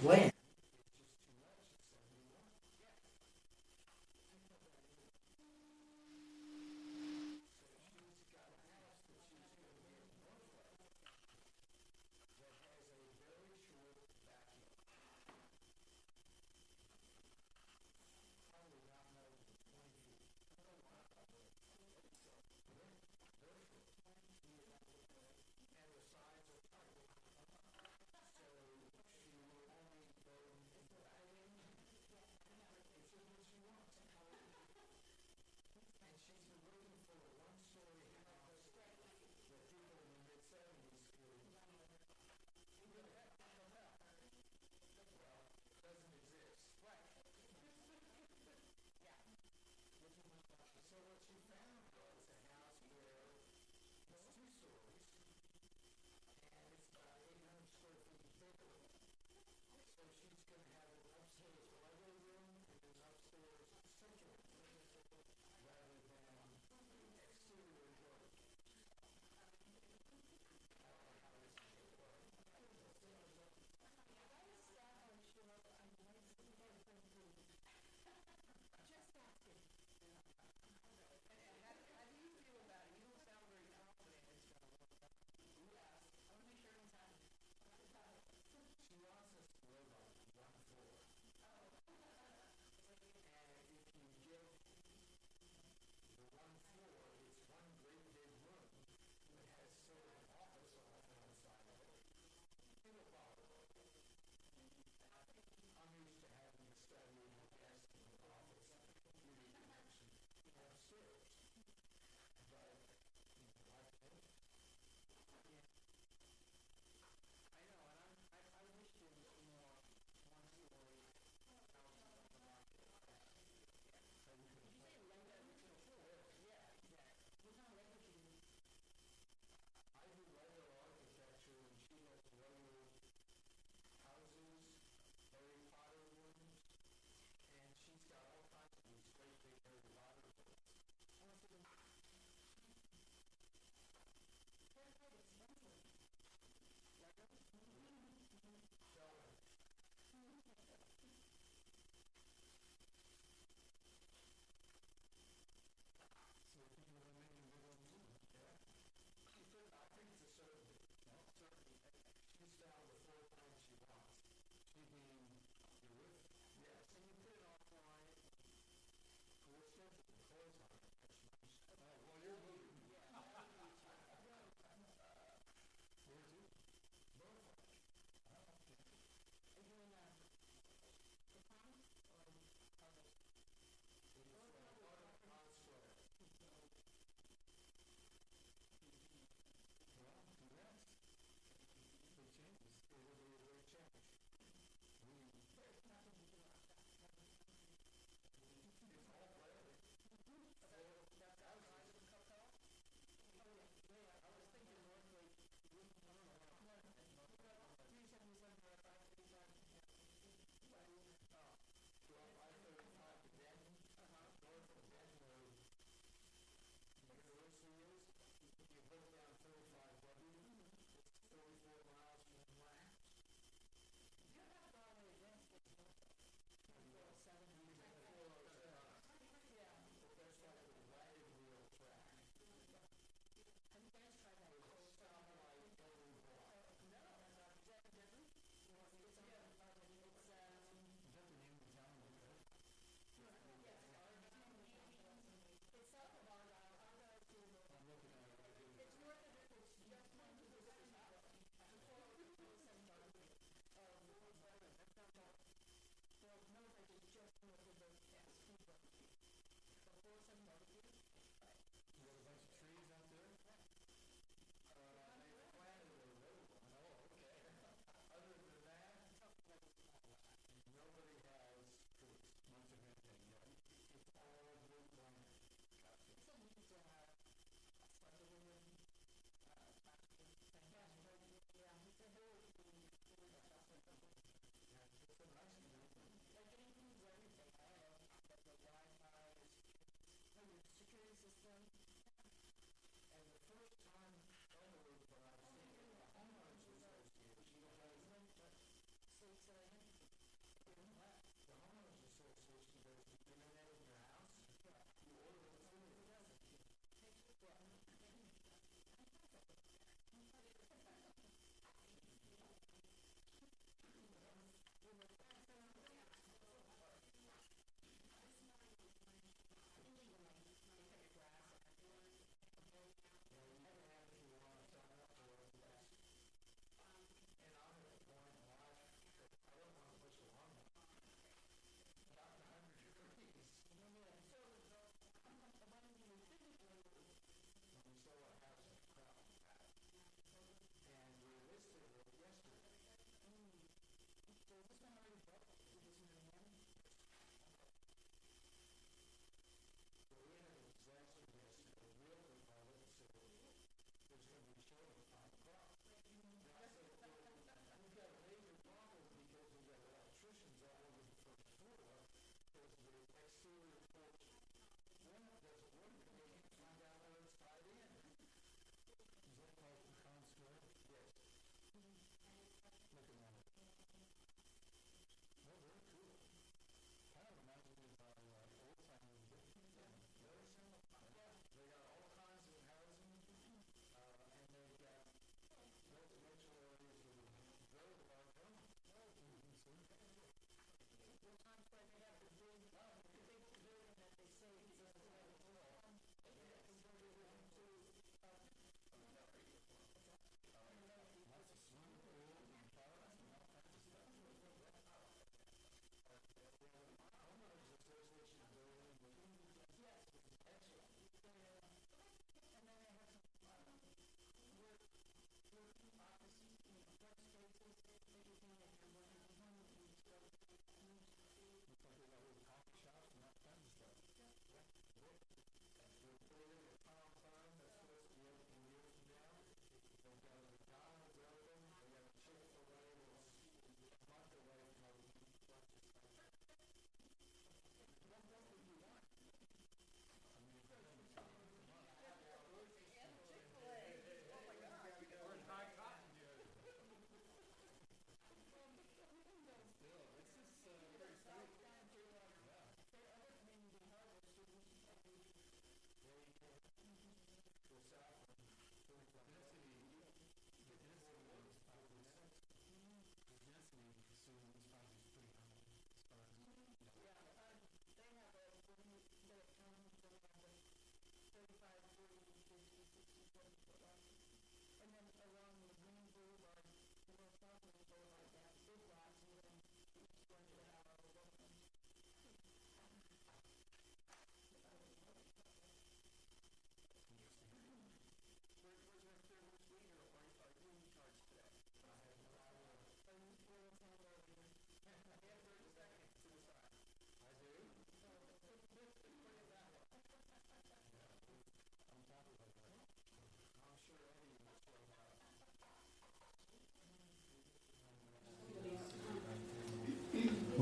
When?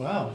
Wow.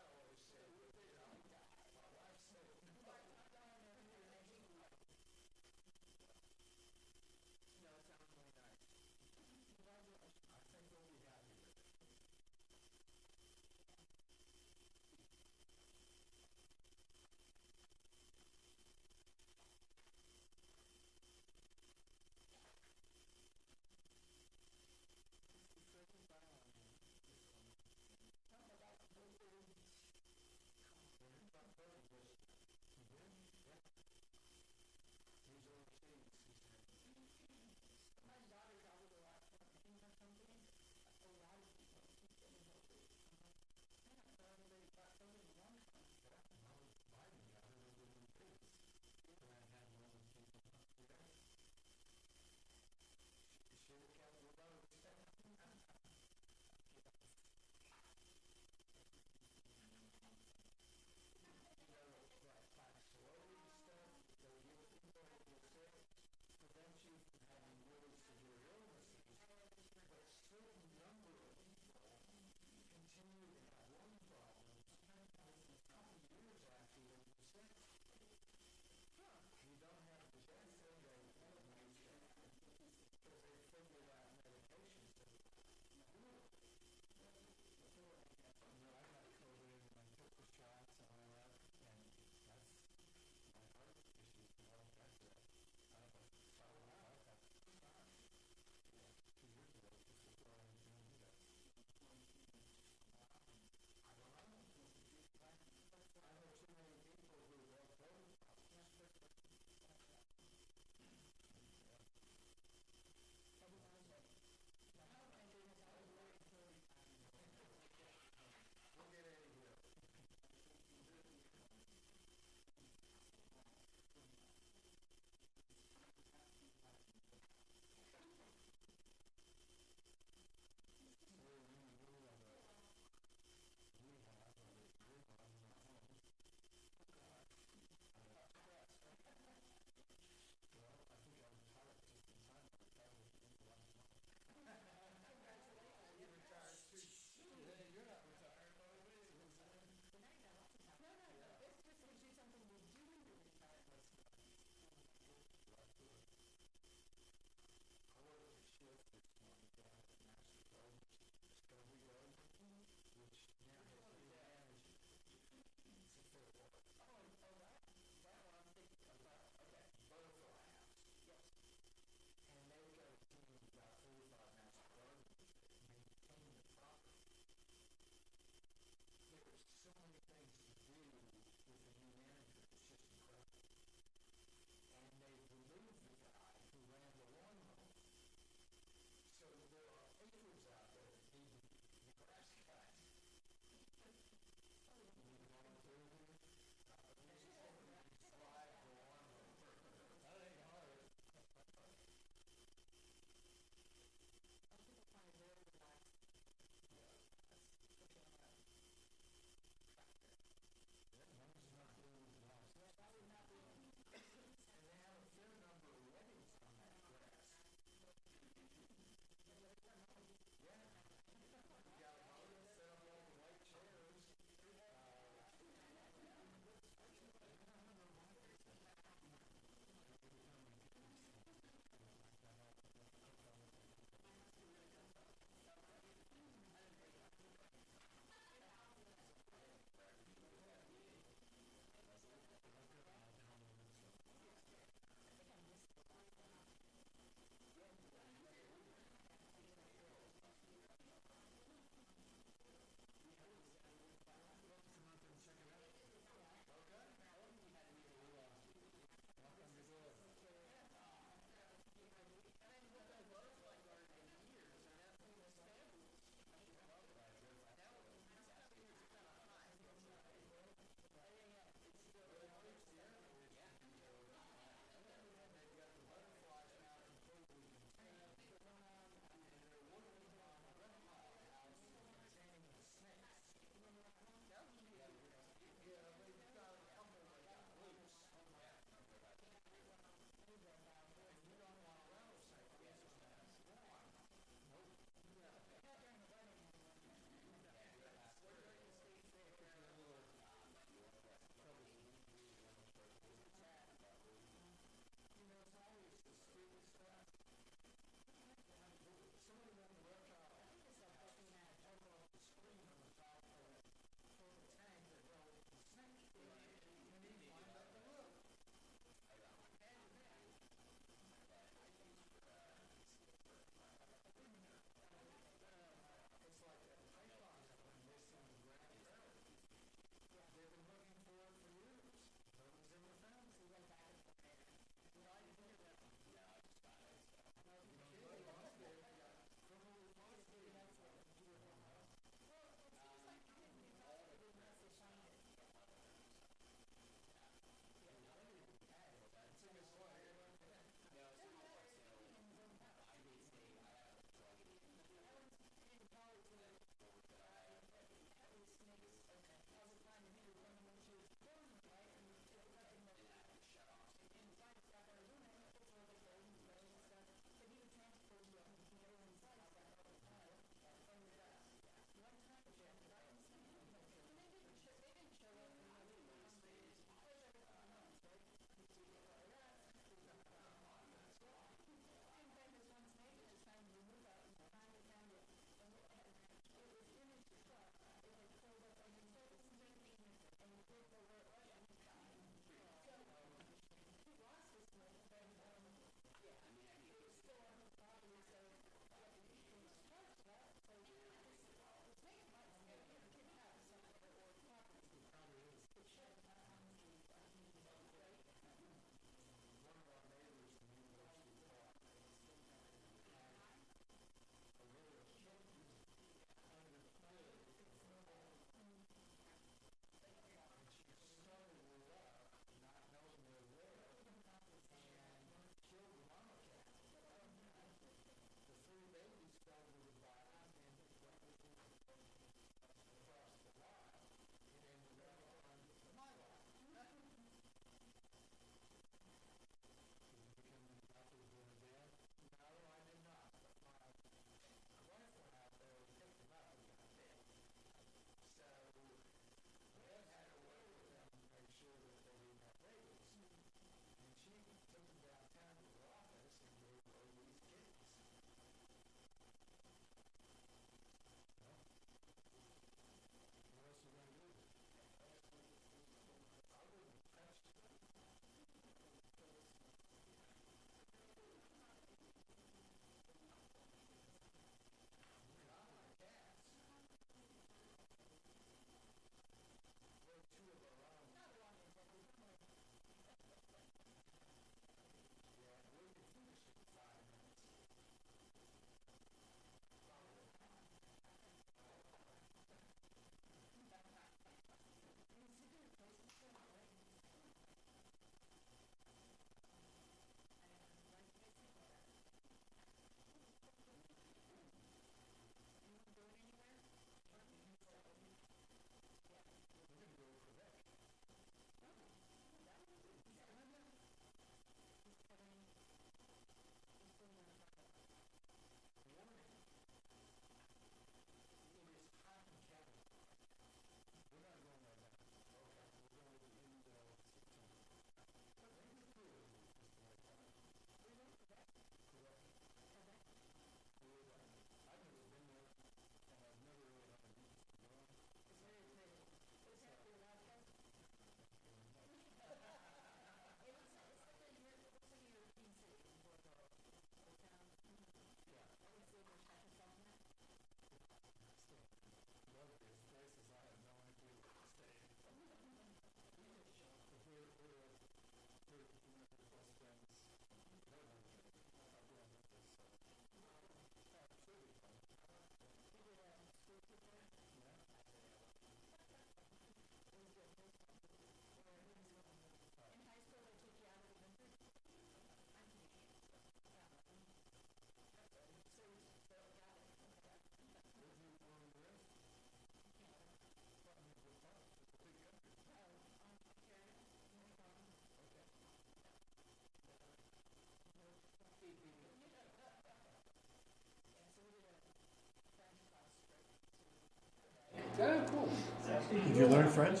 French?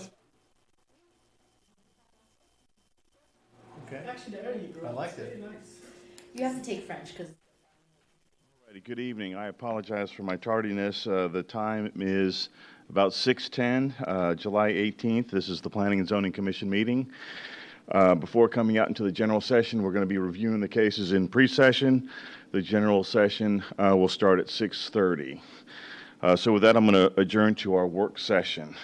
Okay. Actually, there you go. I liked Very it. nice. You have to take French because Good evening. I apologize for my tardiness. The time is about 6:10, July 18th. This is the Planning and Zoning Commission meeting. Before coming out into the general session, we're going to be reviewing the cases in pre-session. The general session will start at 6:30. So with that, I'm going to adjourn to our work session.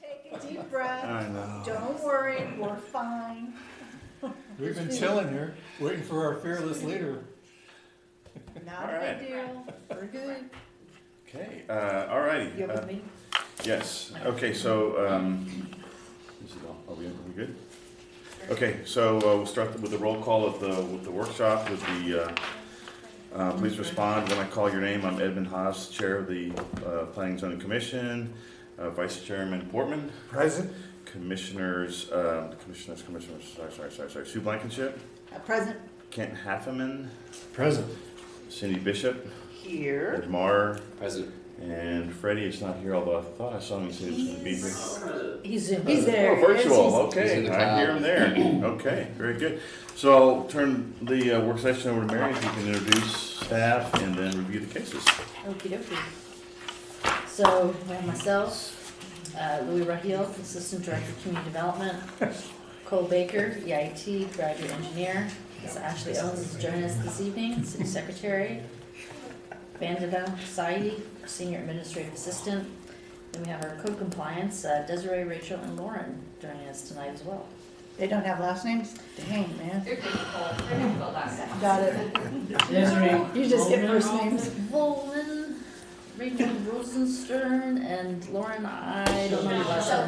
Take a deep breath. I know. Don't worry, we're fine. We've been chilling here, waiting for our fearless leader. Not a big deal. We're good. Okay. All righty. you're with me. Yes. Okay. So, this is all. Are we good? Okay. So we'll start with the roll call of the workshop. With the please respond when I call your name. I'm Edmund Haas, Chair of the Planning and Zoning Commission. Vice Chairman Portman. Present. Commissioners. Sorry. Sue Blankenship. Present. Kent Halfeman. Present. Cindy Bishop. Here. Ed Marr. Present. And Freddie is not here, although I thought I saw him say he was going to be here. He's Zoom. He's there. Oh, virtual, He's okay, in the I hear him there. Okay, very good. So I'll turn the work session over to Mary, if you can introduce staff and then review the cases. Okie dokie. So we have myself, Louis Raheel, Assistant Director of Community Development, Cole Baker, EIT, Graduate Engineer, Ashley Owens is joining us this evening, City Secretary, Vandana Saidi, Senior Administrative Assistant. Then we have our Code Compliance, Desiree, Rachel, and Lauren joining us tonight as well. They don't have last names? Dang, man. They're difficult. They're difficult last names. Got it. Desiree. You just get first names. Volman, Rachel Rosenstern, and Lauren, I don't know your last name.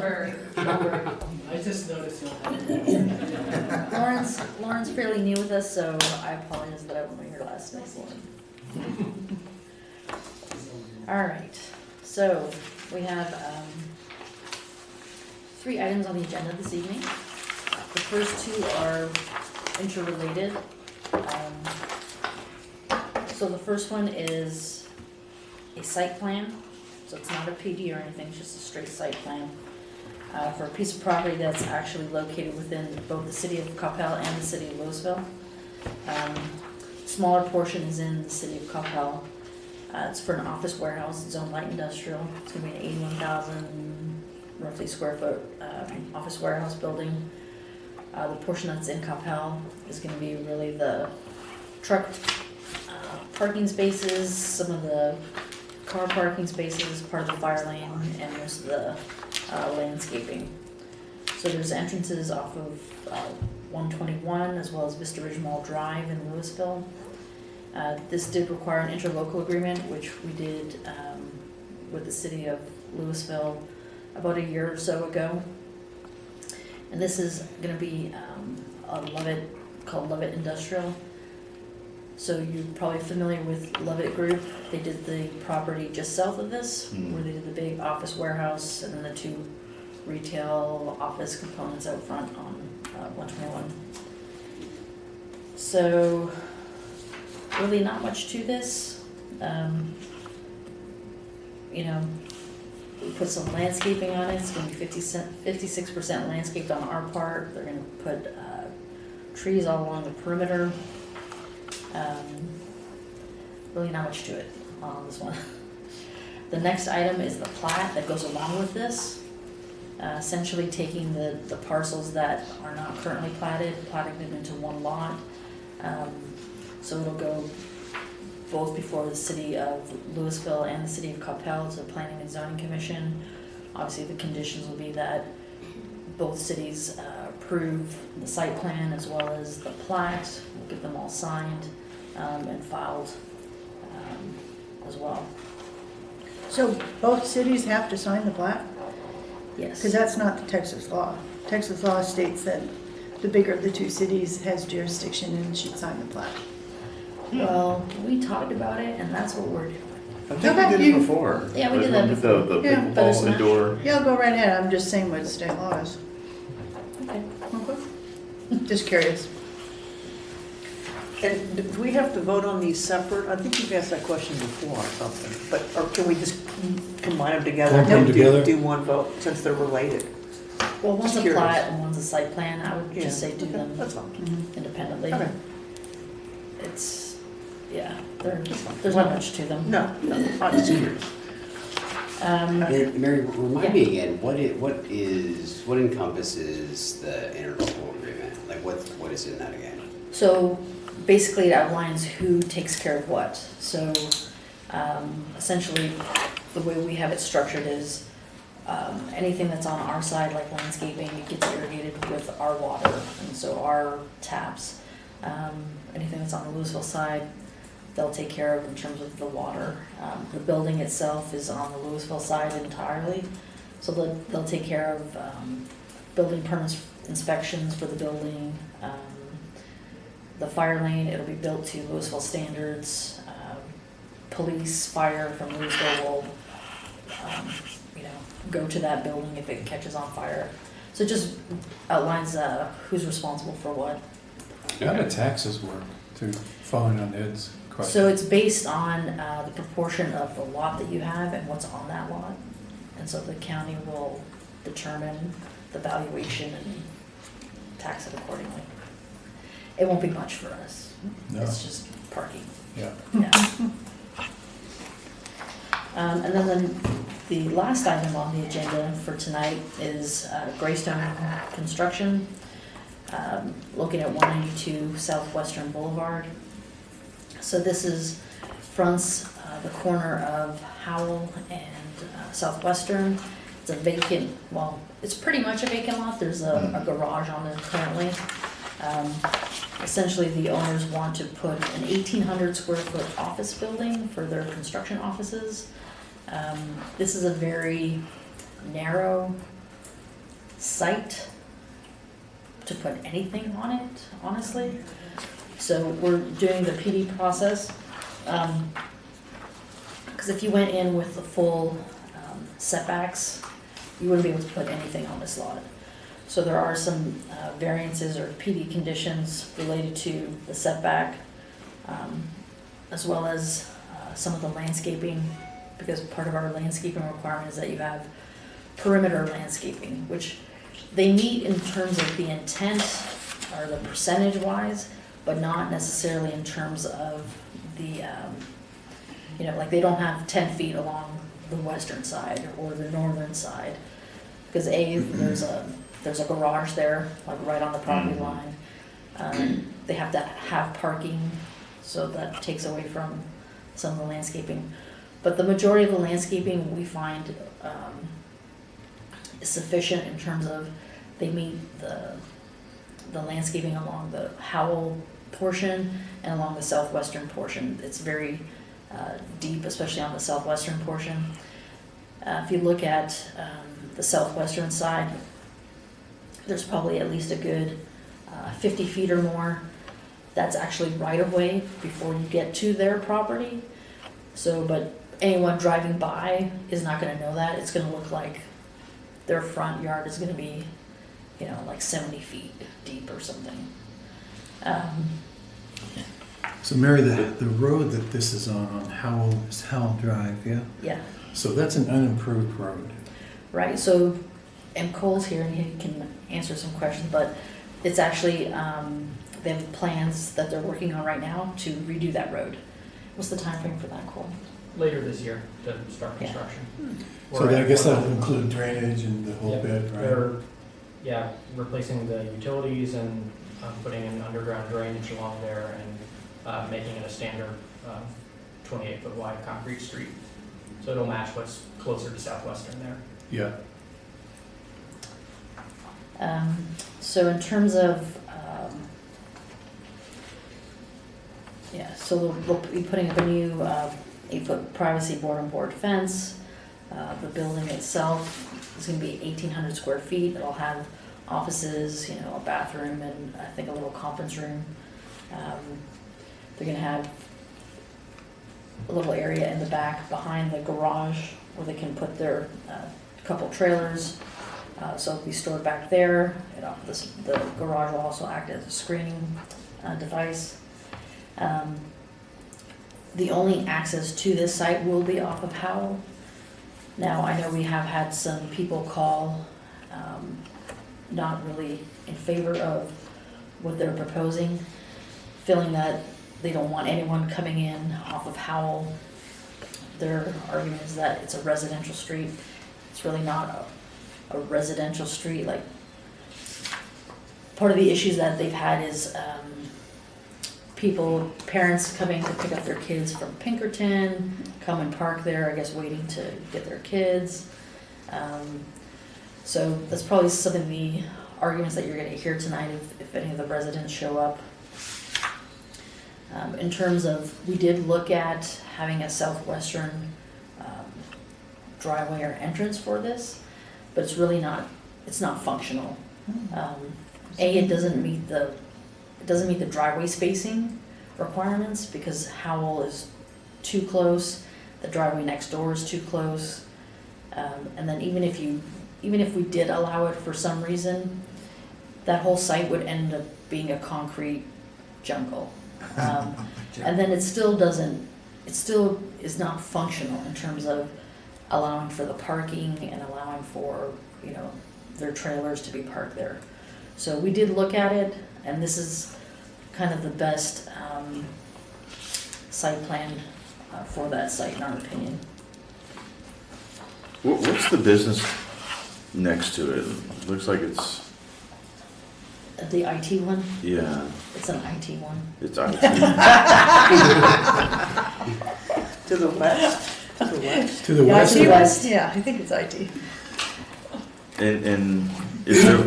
Shelburne. I just noticed you don't have it. Lauren's fairly new with us, so I apologize that I don't know your last name, Lauren. All right, so we have 3 items on the agenda this evening. The first 2 are interrelated. So the first one is a site plan. So it's not a PD or anything, it's just a straight site plan for a piece of property that's actually located within both the city of Coppell and the city of Louisville. Smaller portion is in the city of Coppell. It's for an office warehouse, zone light industrial. It's gonna be an 81,000 roughly square foot office warehouse building. The portion that's in Coppell is gonna be really the truck parking spaces, some of the car parking spaces, part of the fire lane, and most of the landscaping. So there's entrances off of 121 as well as Vista Ridge Mall Drive in Louisville. This did require an interlocal agreement, which we did with the city of Louisville about a year or so ago. And this is going to be called Lovett Industrial. So you're probably familiar with Lovett Group. They did the property just south of this, where they did the big office warehouse and then the 2 retail office components out front on 121. So really not much to this. We put some landscaping on it. It's going to be 56% landscaped on our part. They're going to put trees all along the perimeter. Really not much to it on this one. The next item is the plat that goes along with this. Essentially taking the parcels that are not currently platting them into one lot. So it'll go both before the city of Louisville and the city of Coppell to the Planning and Zoning Commission. Obviously the conditions will be that both cities approve the site plan as well as the plat. We'll get them all signed and filed as well. So both cities have to sign the plat? Yes. Because that's not the Texas law. Texas law states that the bigger of the 2 cities has jurisdiction and should sign the plat. Well, we talked about it, and that's what we're doing. I think Okay, we did you- it before. Yeah, we did that With before. The Yeah. Better pickleball smash. indoor. Yeah, go right ahead, I'm just saying what the state law is. Okay. Just curious. And do we have to vote on these separate? I think you've asked that question before or something, but, or can we just combine them together? Lump them Do- together? Do one vote since they're related? Well, one's a Just curious. plat and one's a site plan. I would Yeah. just say do Okay, them That's fine. independently. Okay. It's, yeah, there's fine. there's not much to them. No, I'm just curious. Mary, remind me again, what encompasses the interlocal agreement? Like what is in that again? So basically it outlines who takes care of what. So essentially, the way we have it structured is anything that's on our side, like landscaping, it gets irrigated with our water, and so our taps. Anything that's on the Louisville side, they'll take care of in terms of the water. The building itself is on the Louisville side entirely, so they'll take care of building permits, inspections for the building. The fire lane, it'll be built to Louisville standards. Police, fire from Louisville will, go to that building if it catches on fire. So it just outlines who's responsible for what. How do taxes work, too, following on Ed's question? So it's based on the proportion of the lot that you have and what's on that lot. And so the county will determine the valuation and tax it accordingly. It won't be much for us. No. It's just parking. Yeah. Yeah. And then the last item on the agenda for tonight is Greystone Construction, located at 192 Southwestern Boulevard. So this fronts the corner of Howell and Southwestern. It's a vacant, well, it's pretty much a vacant lot. There's a garage on there currently. Essentially, the owners want to put an 1,800 square foot office building for their construction offices. This is a very narrow site to put anything on it, honestly. So we're doing the PD process. Because if you went in with the full setbacks, you wouldn't be able to put anything on this lot. So there are some variances or PD conditions related to the setback, as well as some of the landscaping, because part of our landscaping requirement is that you have perimeter landscaping, which they meet in terms of the intent or the percentage wise, but not necessarily in terms of the, like they don't have 10 feet along the western side or the northern side. Because there's a garage there, like right on the property line. They have to have parking, so that takes away from some of the landscaping. But the majority of the landscaping we find is sufficient in terms of they meet the landscaping along the Howell portion and along the southwestern portion. It's very deep, especially on the southwestern portion. If you look at the southwestern side, there's probably at least a good 50 feet or more that's actually right of way before you get to their property. So, but anyone driving by is not gonna know that. It's gonna look like their front yard is gonna be, like 70 feet deep or something. So Mary, the road that this is on Howell, is Howell Drive, yeah? Yeah, So that's an unimproved road. right, so, and Cole's here and he can answer some questions, but it's actually, they have plans that they're working on right now to redo that road. What's the time frame for that, Cole? Later this year to start Yeah. construction. So I guess that would include drainage and the whole Yeah, bit, right? They're, replacing the utilities and putting in underground drainage along there and making it a standard 28-foot wide concrete street. So it'll match what's closer to Southwestern there. Yeah. So in terms of, so we'll be putting up a new 8-foot privacy board-on-board fence. The building itself is gonna be 1,800 square feet. It'll have offices, a bathroom and I think a little conference room. They're gonna have a little area in the back behind the garage where they can put their couple trailers. So it'll be stored back there. The garage will also act as a screening device. The only access to this site will be off of Howell. Now, I know we have had some people call, not really in favor of what they're proposing, feeling that they don't want anyone coming in off of Howell. Their argument is that it's a residential street. It's really not a residential street. Like, part of the issues that they've had is parents coming to pick up their kids from Pinkerton, come and park there, I guess waiting to get their kids. So that's probably some of the arguments that you're gonna hear tonight if any of the residents show up. In terms of, we did look at having a southwestern driveway or entrance for this, but it's really not, it's not functional. It doesn't meet the driveway spacing requirements because Howell is too close, the driveway next door is too close. And then even if we did allow it for some reason, that whole site would end up being a concrete jungle. And then it still is not functional in terms of allowing for the parking and allowing for, their trailers to be parked there. So we did look at it, and this is kind of the best site plan for that site, in our opinion. What's the business next to it? It looks like it's, The IT one, yeah, it's an IT one. it's IT. To the west, to the west. To the Yeah, west. to the west. Yeah, I think it's IT. And is there,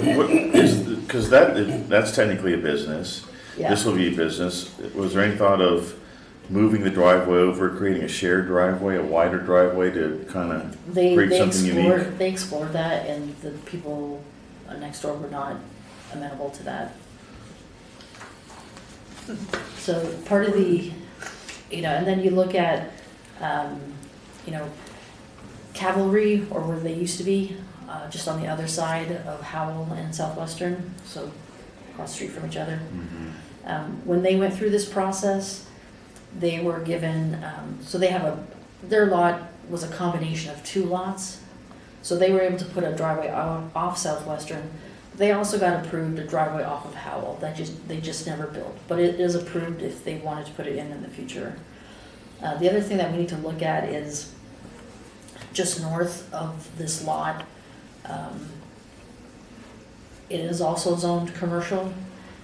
because that's technically a business. Yeah. This will be a business. Was there any thought of moving the driveway over, creating a shared driveway, a wider driveway to kind of They create something unique? They explored that, and the people next door were not amenable to that. So part of the, and then you look at, Cavalry, or where they used to be, just on the other side of Howell and Southwestern, so across the street from each other. When they went through this process, they were given, so they have their lot was a combination of two lots. So they were able to put a driveway off Southwestern. They also got approved a driveway off of Howell they just never built, but it is approved if they wanted to put it in the future. The other thing that we need to look at is just north of this lot, it is also zoned commercial,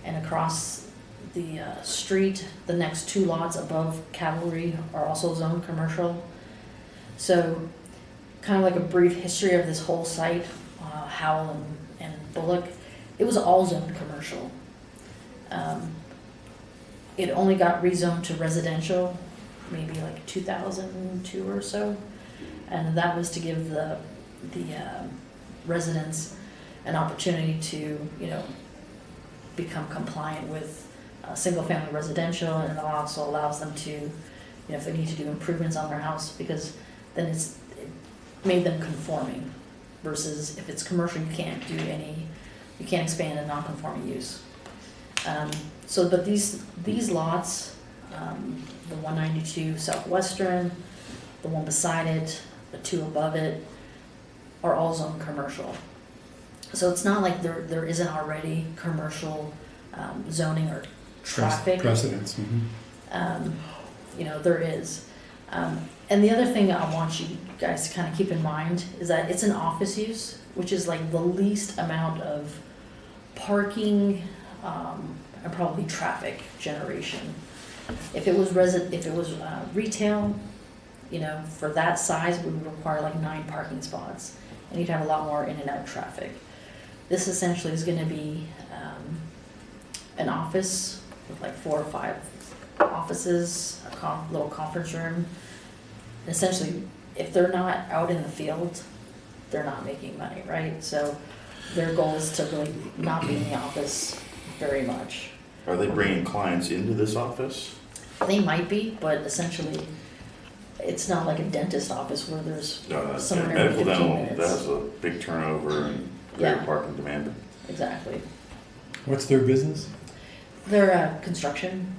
and across the street, the next two lots above Cavalry are also zoned commercial. So kind of like a brief history of this whole site, Howell and Bullock, it was all zoned commercial. It only got rezoned to residential maybe like 2002 or so, and that was to give the residents an opportunity to become compliant with single-family residential, and it also allows them to, if they need to do improvements on their house, because then it made them conforming, versus if it's commercial, you can't expand a non-conforming use. But these lots, the 192 Southwestern, the one beside it, the two above it, are all zoned commercial. So it's not like there isn't already commercial zoning or traffic. Precedents. There is. And the other thing I want you guys to kind of keep in mind is that it's an office use, which is like the least amount of parking and probably traffic generation. If it was retail, for that size, we would require like 9 parking spots, and you'd have a lot more in and out traffic. This essentially is going to be an office with like 4 or 5 offices, a little conference room. And essentially, if they're not out in the field, they're not making money, right? So their goal is to really not be in the office very much. Are they bringing clients into this office? They might be, but essentially, It's not like a dentist office where there's No, that's someone every medical 15 dental, that has minutes. a big turnover and greater Yeah. parking demand. Exactly. What's their business? They're construction,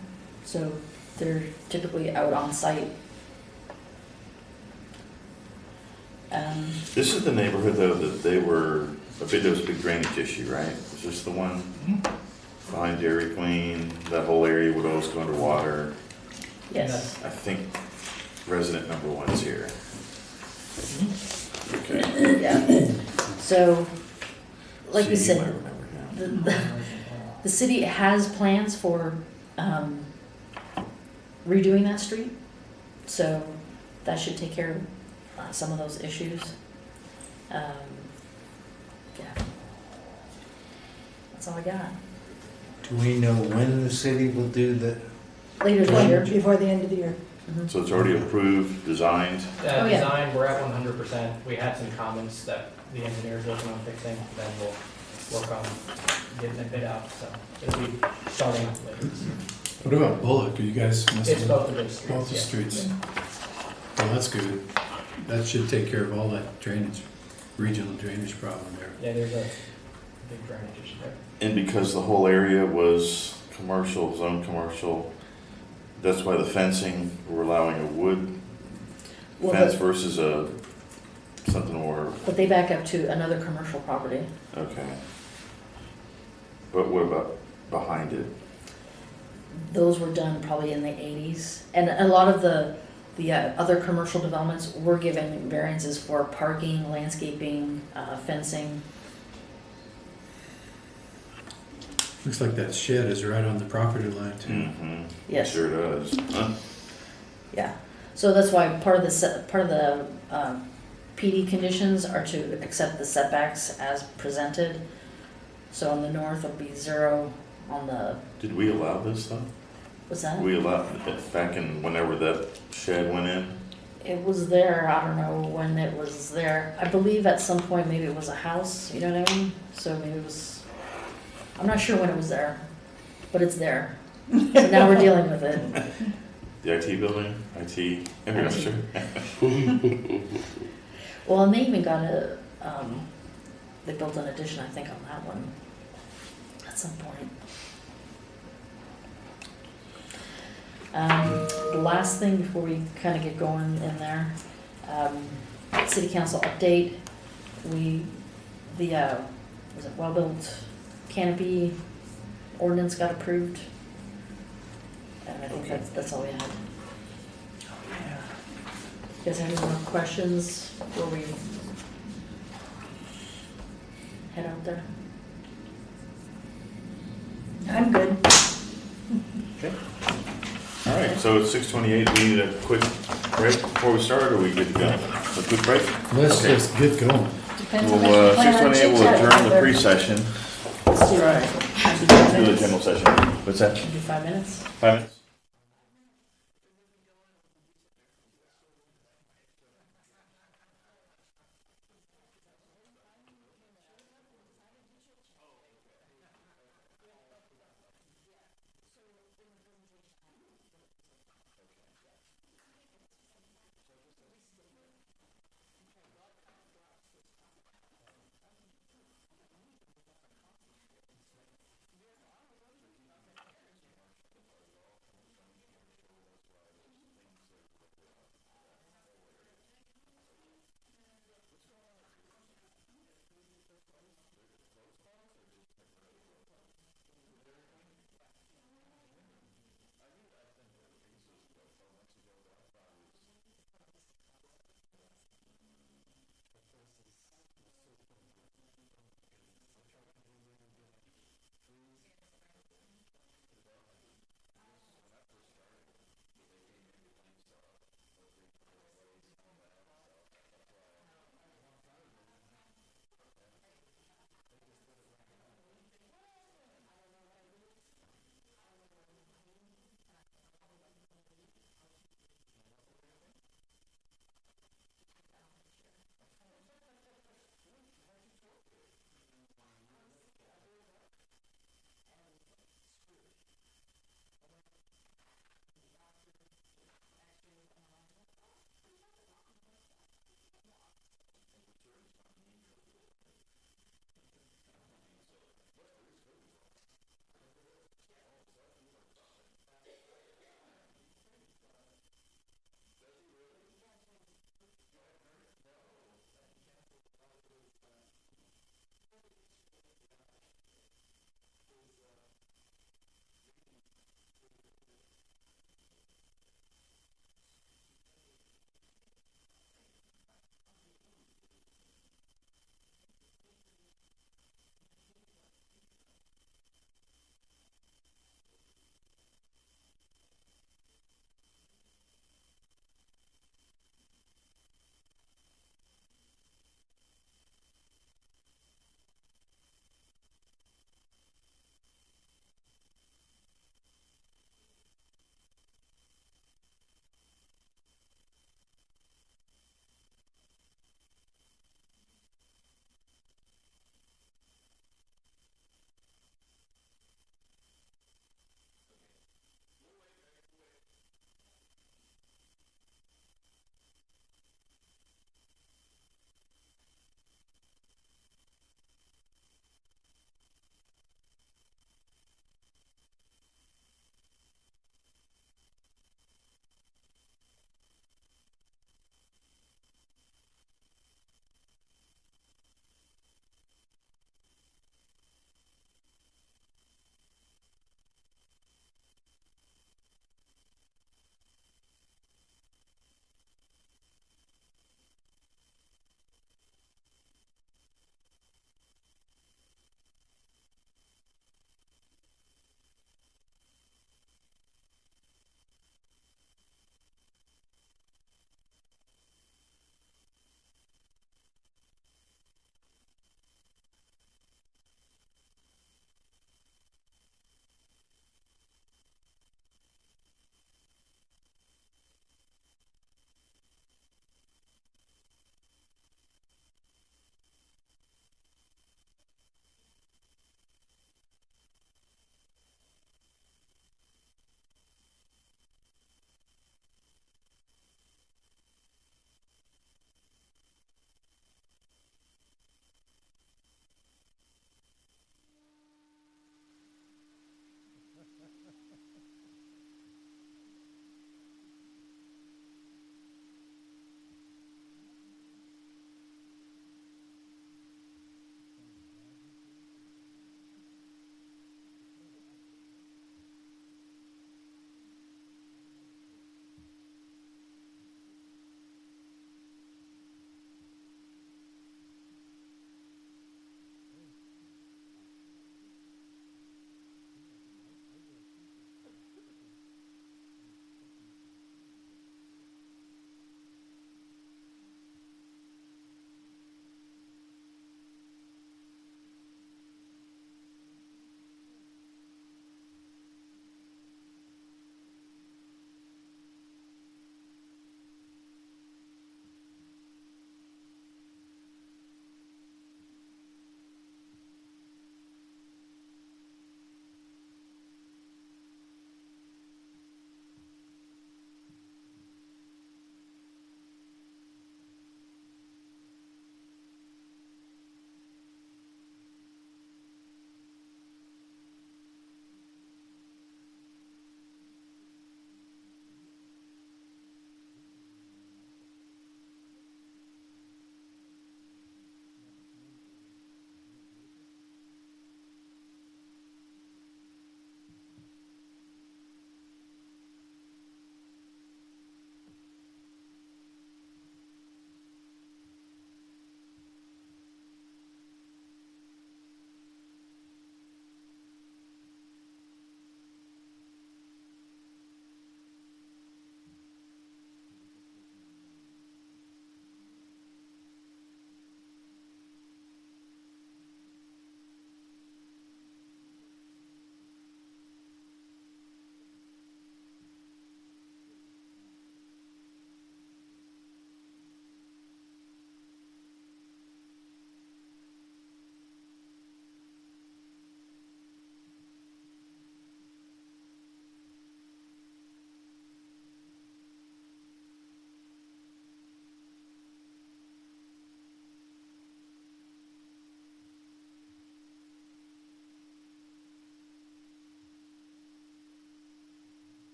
so they're typically out on site. This is the neighborhood though that there was a big drainage issue, right? Is this the one behind Dairy Queen? That whole area would always go underwater. Yes. I think resident number one's here. Okay. Yeah. So, like we See, you might said, remember him. the city has plans for redoing that street, so that should take care of some of those issues. Yeah, that's all I got. Do we know when the city will do that? Later this year. Before the end of the year. So it's already approved, designed. Oh, yeah. Design, we're at 100%. We had some comments that the engineer's working on fixing, then we'll work on getting it bid out, so it'll be starting later this year. What about Bullock? Are you guys messing It's with both of those streets. both the yeah. streets? Well, that's good. That should take care of all that drainage, regional drainage problem there. Yeah, there's a big drainage issue there. And because the whole area was commercial, zone commercial, that's why the fencing, we're allowing a wood Well, fence but, versus something more, but they back up to another commercial property. okay. But what about behind it? Those were done probably in the 80s. And a lot of the other commercial developments were given variances for parking, landscaping, fencing. Looks like that shed is right on the property line too. Mm-hmm. Yes. Sure does. Huh? Yeah. So that's why part of the PD conditions are to accept the setbacks as presented. So on the north it'll be 0, on the, Did we allow this though? what's that? We allowed it back in whenever that shed went in? It was there, I don't know when it was there. I believe at some point maybe it was a house, you know what I mean? So maybe it was, I'm not sure when it was there, but it's there. So now we're dealing with it. The IT building, IT infrastructure? Well, and they even got they built an addition, I think, on that one at some point. The last thing before we kind of get going in there, city council update. Was it well-built canopy ordinance got approved? And I think that's all we had. You guys have any more questions before we head out there? I'm good. All right, so it's 6:28. We need a quick break before we start, or we good to go? A quick break? Let's Okay. just get going. Depends how much Well, you plan on 6:28, we'll chit-chatting adjourn the over. pre-session, Let's do Right. it. do the general session. What's that? Do 5 minutes? 5 minutes?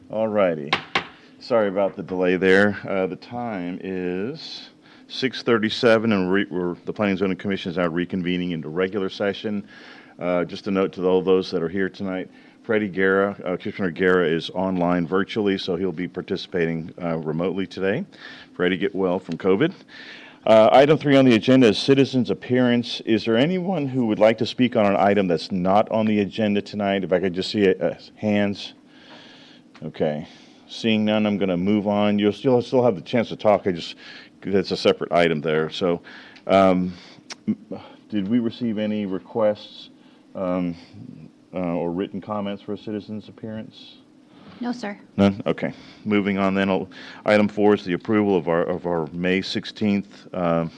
All righty. Sorry about the delay there. The time is 6:37, and the Planning and Zoning Commission is now reconvening into regular session. Just a note to all those that are here tonight, Freddie Guerra, Commissioner Guerra is online virtually, so he'll be participating remotely today. Freddie, get well from COVID. Item 3 on the agenda is citizens' appearance. Is there anyone who would like to speak on an item that's not on the agenda tonight? If I could just see hands. Okay. Seeing none, I'm going to move on. You'll still have the chance to talk. That's a separate item there. So, did we receive any requests or written comments for a citizen's appearance? No, sir. None? Okay. Moving on then, item 4 is the approval of our May 16th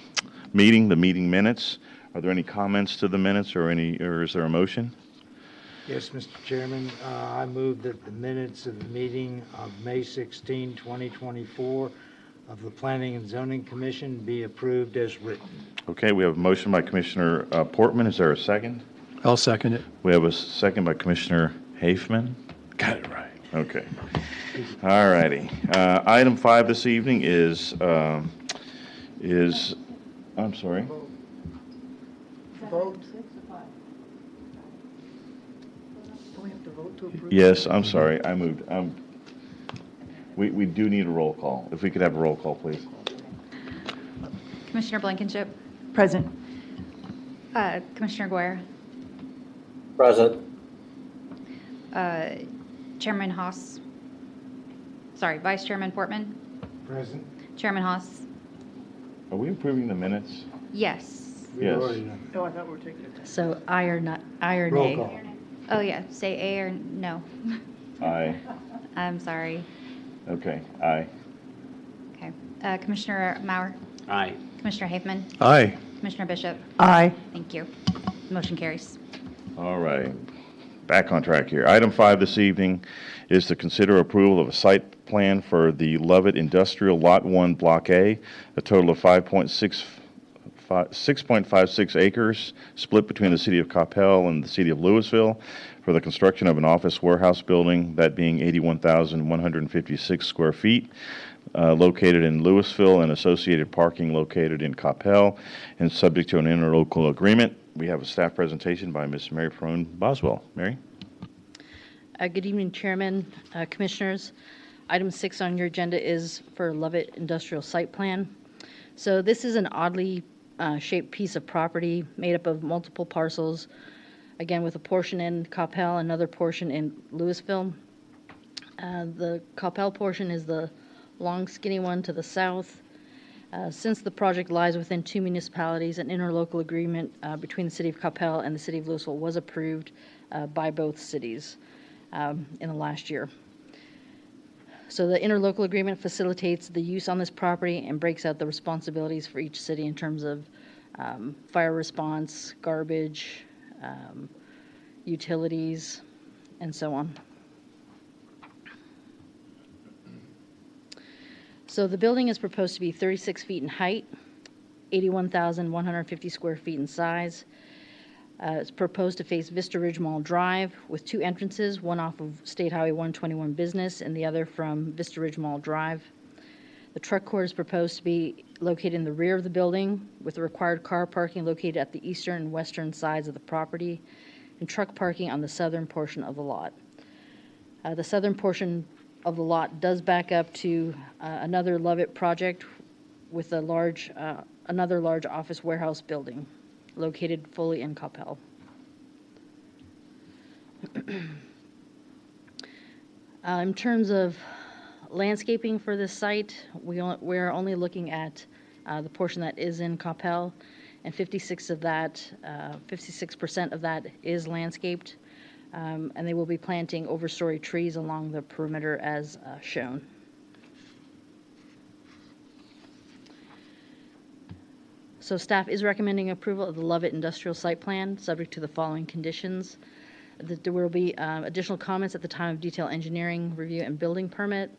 meeting, the meeting minutes. Are there any comments to the minutes or is there a motion? Yes, Mr. Chairman, I move that the minutes of the meeting of May 16, 2024 of the Planning and Zoning Commission be approved as written. Okay, we have a motion by Commissioner Portman. Is there a second? I'll second it. We have a second by Commissioner Hafman. Got it right. Okay. All righty. Item 5 this evening is, I'm sorry. Vote. Do we have to vote to approve? Yes, I'm sorry. I moved. We do need a roll call. If we could have a roll call, please. Commissioner Blankenship. Present. Commissioner Guerra. Present. Chairman Haas. Sorry, Vice Chairman Portman. Present. Chairman Haas. Are we approving the minutes? Yes. Yes. Oh, I thought we were taking it. So aye or not, aye or Roll nay? call. Oh, yeah. Say A or no. Aye. I'm sorry. Okay. Aye. Okay. Commissioner Mauer. Aye. Commissioner Hafman. Aye. Commissioner Bishop. Aye. Thank you. Motion carries. All right. Back on track here. Item 5 this evening is to consider approval of a site plan for the Lovett Industrial Lot 1 Block A, a total of 6.56 acres, split between the city of Coppell and the city of Louisville, for the construction of an office warehouse building, that being 81,156 square feet, located in Louisville, and associated parking located in Coppell, and subject to an interlocal agreement. We have a staff presentation by Ms. Mary Perone Boswell. Mary? Good evening, Chairman, Commissioners. Item 6 on your agenda is for Lovett Industrial Site Plan. So this is an oddly shaped piece of property made up of multiple parcels, again with a portion in Coppell, another portion in Louisville. The Coppell portion is the long skinny one to the south. Since the project lies within 2 municipalities, an interlocal agreement between the city of Coppell and the city of Louisville was approved by both cities in the last year. So the interlocal agreement facilitates the use on this property and breaks out the responsibilities for each city in terms of fire response, garbage, utilities, and so on. So the building is proposed to be 36 feet in height, 81,150 square feet in size. It's proposed to face Vista Ridge Mall Drive with 2 entrances, one off of State Highway 121 Business and the other from Vista Ridge Mall Drive. The truck court is proposed to be located in the rear of the building with the required car parking located at the eastern and western sides of the property and truck parking on the southern portion of the lot. The southern portion of the lot does back up to another Lovett project with a another large office warehouse building located fully in Coppell. In terms of landscaping for this site, we're only looking at the portion that is in Coppell, and 56% of that is landscaped. And they will be planting overstory trees along the perimeter as shown. So staff is recommending approval of the Lovett Industrial Site Plan, subject to the following conditions. That there will be additional comments at the time of detail engineering review and building permit.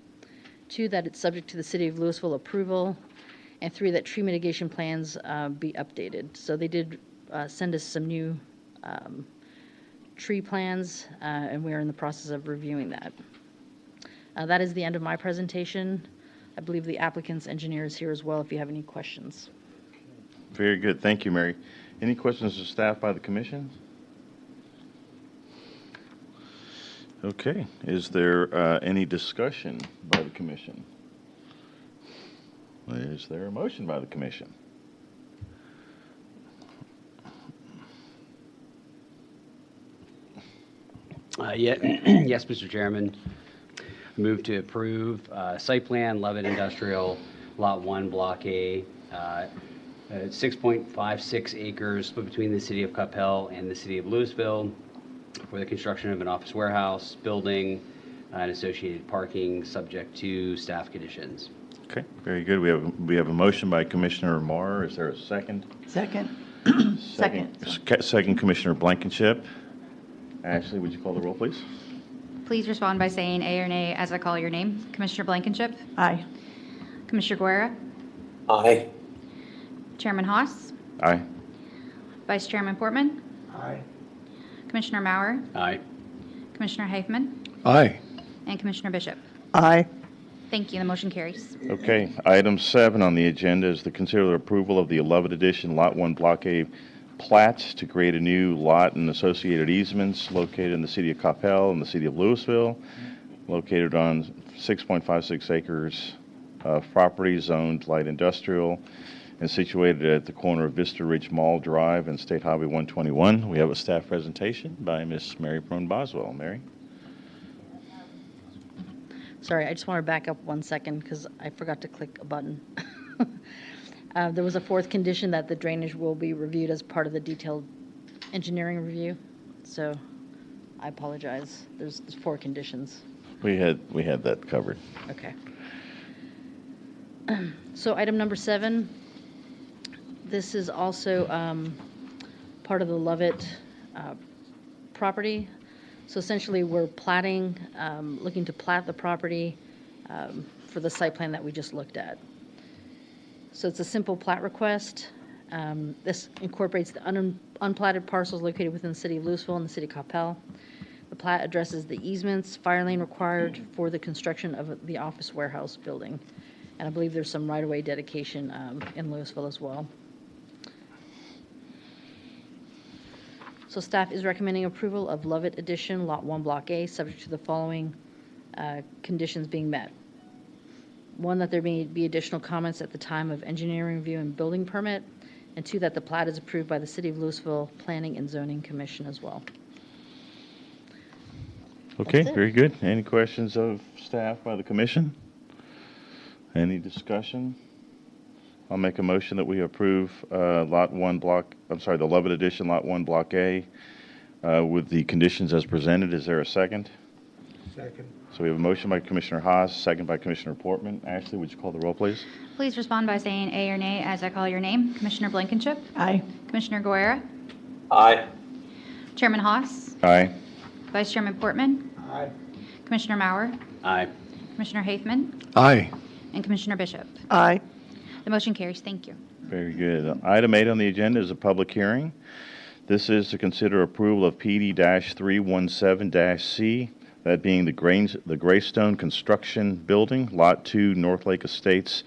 2, that it's subject to the City of Louisville approval. And 3, that tree mitigation plans be updated. So they did send us some new tree plans, and we're in the process of reviewing that. That is the end of my presentation. I believe the applicant's engineer is here as well if you have any questions. Very good. Thank you, Mary. Any questions of staff by the commission? Okay. Is there any discussion by the commission? Is there a motion by the commission? Yes, Mr. Chairman. I move to approve site plan, Levitt Industrial, Lot 1, Block A, 6.56 acres split between the city of Coppell and the city of Louisville for the construction of an office warehouse, building, and associated parking, subject to staff conditions. Okay, very good. We have a motion by Commissioner Marr. Is there a second? Second. Second, Commissioner Blankenship. Ashley, would you call the roll, please? Please respond by saying A or nay as I call your name. Commissioner Blankenship, Aye. Commissioner Guerra, Aye. Chairman Haas, Aye. Vice Chairman Portman, Aye. Commissioner Maurer, Aye. Commissioner Hafman, Aye. and Commissioner Bishop. Aye. Thank you. The motion carries. Okay, item 7 on the agenda is to consider the approval of the 11th edition Lot 1 Block A plat to create a new lot and associated easements located in the city of Coppell and the city of Louisville, located on 6.56 acres of property zoned light industrial and situated at the corner of Vista Ridge Mall Drive and State Highway 121. We have a staff presentation by Miss Mary Prone Boswell. Mary? Sorry, I just want to back up 1 second because I forgot to click a button. There was a 4th condition that the drainage will be reviewed as part of the detailed engineering review. So I apologize. There's 4 conditions. We had that covered. Okay. So item number 7, this is also part of the Lovett property. So essentially, we're platting, looking to plat the property for the site plan that we just looked at. So it's a simple plat request. This incorporates the unplatted parcels located within the city of Louisville and the city of Coppell. The plat addresses the easements, fire lane required for the construction of the office warehouse building. And I believe there's some right-of-way dedication in Louisville as well. So staff is recommending approval of Lovett Edition, Lot 1, Block A, subject to the following conditions being met. 1, that there may be additional comments at the time of engineering review and building permit, and 2, that the plat is approved by the City of Louisville Planning and Zoning Commission as well. Okay, That's it. very good. Any questions of staff by the commission? Any discussion? I'll make a motion that we approve the 11th edition, Lot 1, Block A, with the conditions as presented. Is there a second? Second. So we have a motion by Commissioner Haas, second by Commissioner Portman. Ashley, would you call the roll, please? Please respond by saying A or nay as I call your name. Commissioner Blankenship, Aye. Commissioner Guerra, Aye. Chairman Haas, Aye. Vice Chairman Portman, Aye. Commissioner Maurer, Aye. Commissioner Hafman, Aye. and Commissioner Bishop. Aye. The motion carries. Thank you. Very good. Item 8 on the agenda is a public hearing. This is to consider approval of PD-317-C, that being the Greystone Construction Building, Lot 2, North Lake Estates,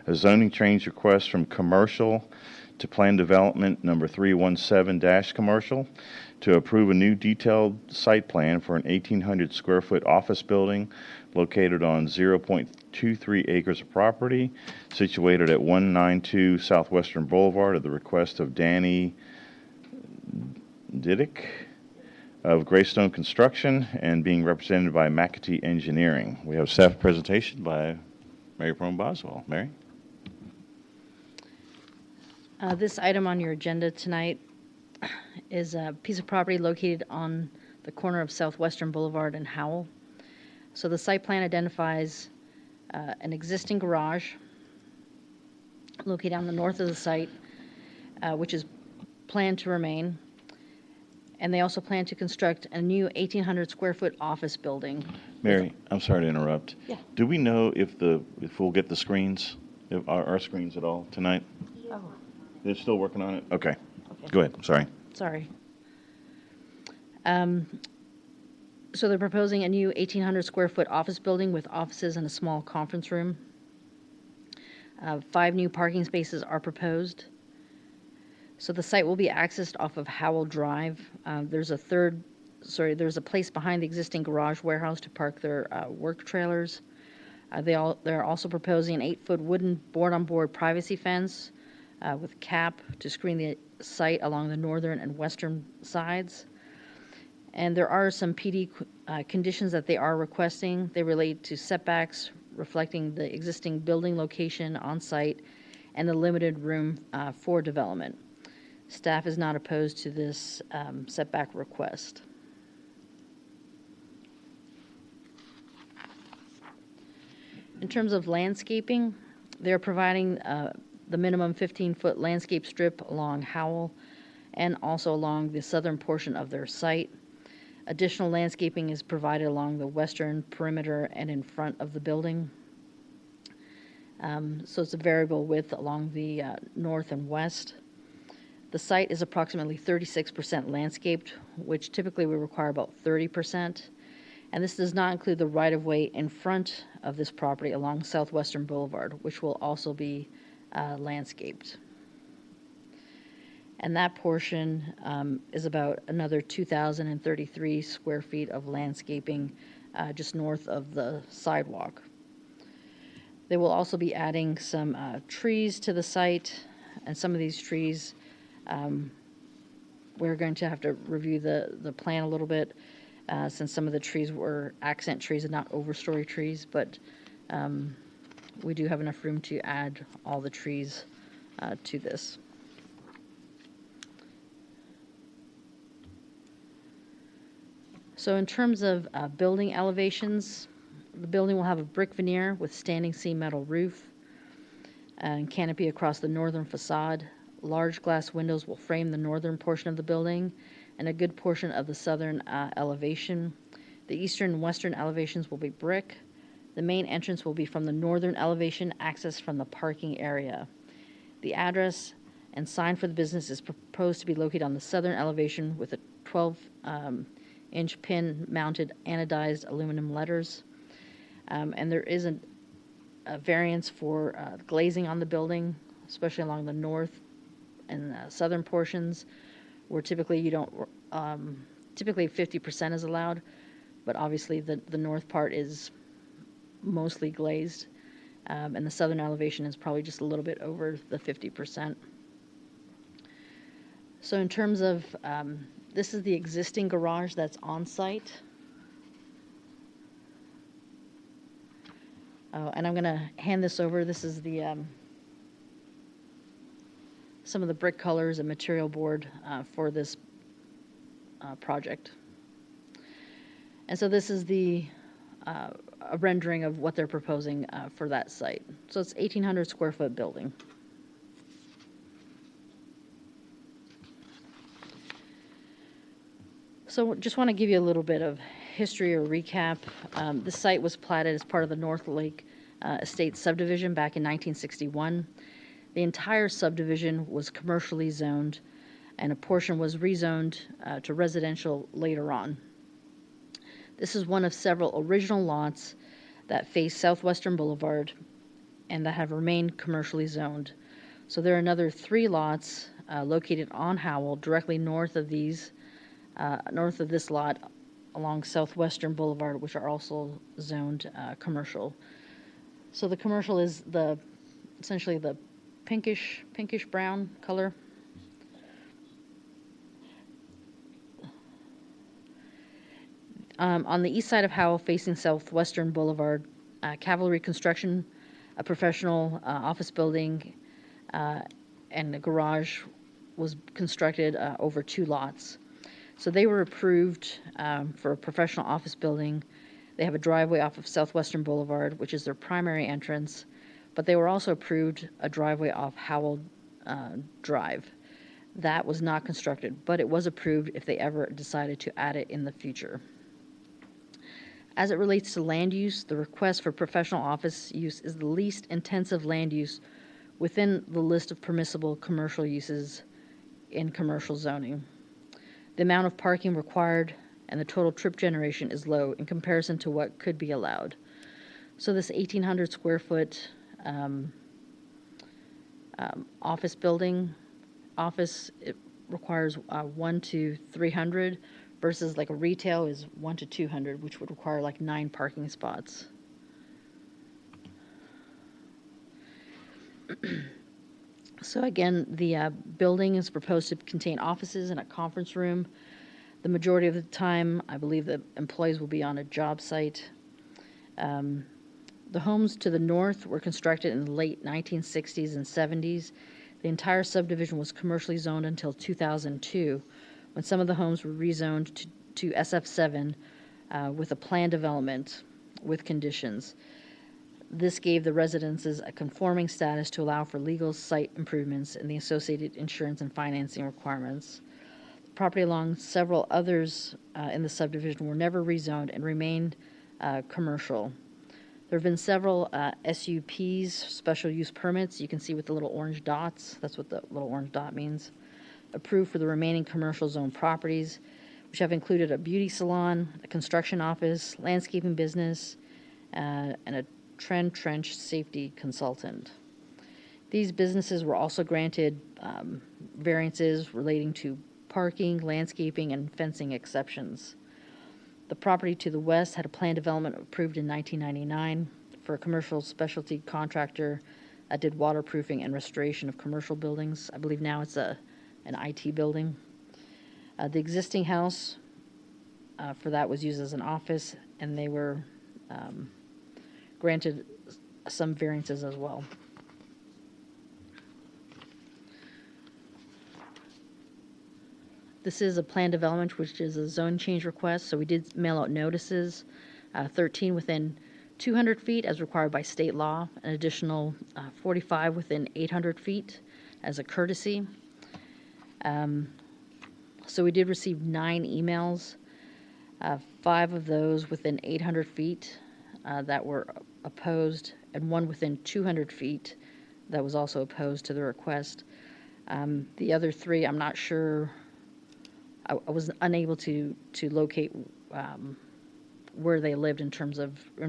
a zoning change request from commercial to plan development number 317-commercial to approve a new detailed site plan for an 1,800 square foot office building located on 0.23 acres of property situated at 192 Southwestern Boulevard at the request of Danny Diddick of Greystone Construction and being represented by McAtee Engineering. We have a staff presentation by Mary Prone Boswell. Mary? This item on your agenda tonight is a piece of property located on the corner of Southwestern Boulevard and Howell. So the site plan identifies an existing garage located on the north of the site, which is planned to remain. And they also plan to construct a new 1,800 square foot office building. Mary, I'm sorry to interrupt. Yeah. Do we know if we'll get the screens, if our screens at all tonight? Oh, They're still working on it? Okay. okay. Go ahead. Sorry. Sorry. So they're proposing a new 1,800 square foot office building with offices and a small conference room. 5 new parking spaces are proposed. So the site will be accessed off of Howell Drive. There's a place behind the existing garage warehouse to park their work trailers. They're also proposing an 8-foot wooden board-on-board privacy fence with cap to screen the site along the northern and western sides. And there are some PD conditions that they are requesting. They relate to setbacks reflecting the existing building location on site and the limited room for development. Staff is not opposed to this setback request. In terms of landscaping, they're providing the minimum 15-foot landscape strip along Howell and also along the southern portion of their site. Additional landscaping is provided along the western perimeter and in front of the building. So it's a variable width along the north and west. The site is approximately 36% landscaped, which typically would require about 30%. And this does not include the right-of-way in front of this property along Southwestern Boulevard, which will also be landscaped. And that portion is about another 2,033 square feet of landscaping just north of the sidewalk. They will also be adding some trees to the site, and some of these trees, we're going to have to review the plan a little bit since some of the trees were accent trees and not overstory trees, but we do have enough room to add all the trees to this. So in terms of building elevations, the building will have a brick veneer with standing seam metal roof and canopy across the northern facade. Large glass windows will frame the northern portion of the building and a good portion of the southern elevation. The eastern and western elevations will be brick. The main entrance will be from the northern elevation, accessed from the parking area. The address and sign for the business is proposed to be located on the southern elevation with a 12-inch pin-mounted anodized aluminum letters. And there is a variance for glazing on the building, especially along the north and southern portions, where typically you don't, typically 50% is allowed, but obviously the north part is mostly glazed, and the southern elevation is probably just a little bit over the 50%. So in terms of, this is the existing garage that's on site. And I'm going to hand this over. This is the some of the brick colors and material board for this project. And so this is the a rendering of what they're proposing for that site. So it's 1,800 square foot building. So just want to give you a little bit of history or recap. This site was platted as part of the North Lake Estate subdivision back in 1961. The entire subdivision was commercially zoned, and a portion was rezoned to residential later on. This is one of several original lots that face Southwestern Boulevard and that have remained commercially zoned. So there are another 3 lots located on Howell, directly north of these, north of this lot along Southwestern Boulevard, which are also zoned commercial. So the commercial is essentially the pinkish brown color. On the east side of Howell, facing Southwestern Boulevard, Cavalry Construction, a professional office building, and a garage was constructed over 2 lots. So they were approved for a professional office building. They have a driveway off of Southwestern Boulevard, which is their primary entrance, but they were also approved a driveway off Howell Drive. That was not constructed, but it was approved if they ever decided to add it in the future. As it relates to land use, the request for professional office use is the least intensive land use within the list of permissible commercial uses in commercial zoning. The amount of parking required and the total trip generation is low in comparison to what could be allowed. So this 1,800 square foot office building, it requires 1 to 300 versus like a retail is 1 to 200, which would require like 9 parking spots. So again, the building is proposed to contain offices and a conference room. The majority of the time, I believe the employees will be on a job site. The homes to the north were constructed in the late 1960s and 70s. The entire subdivision was commercially zoned until 2002, when some of the homes were rezoned to SF7 with a planned development with conditions. This gave the residences a conforming status to allow for legal site improvements and the associated insurance and financing requirements. The property along several others in the subdivision were never rezoned and remained commercial. There have been several SUPs, special use permits, you can see with the little orange dots, that's what the little orange dot means, approved for the remaining commercial zone properties, which have included a beauty salon, a construction office, landscaping business, and a trench safety consultant. These businesses were also granted variances relating to parking, landscaping, and fencing exceptions. The property to the west had a planned development approved in 1999 for a commercial specialty contractor that did waterproofing and restoration of commercial buildings. I believe now it's an IT building. The existing house for that was used as an office, and they were granted some variances as well. This is a planned development, which is a zone change request, so we did mail out notices, 13 within 200 feet as required by state law, an additional 45 within 800 feet as a courtesy. So we did receive 9 emails, 5 of those within 800 feet that were opposed, and 1 within 200 feet that was also opposed to the request. The other 3, I'm not sure. I was unable to locate where they lived in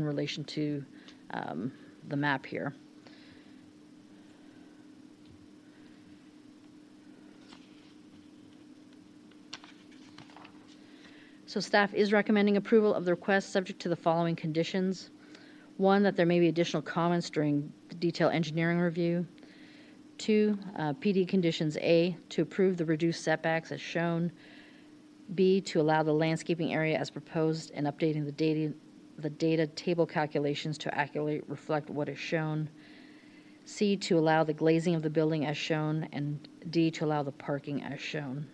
relation to the map here. So staff is recommending approval of the request subject to the following conditions. 1, that there may be additional comments during the detailed engineering review. 2, PD conditions A, to approve the reduced setbacks as shown. B, to allow the landscaping area as proposed and updating the data table calculations to accurately reflect what is shown. C, to allow the glazing of the building as shown. And D, to allow the parking as shown.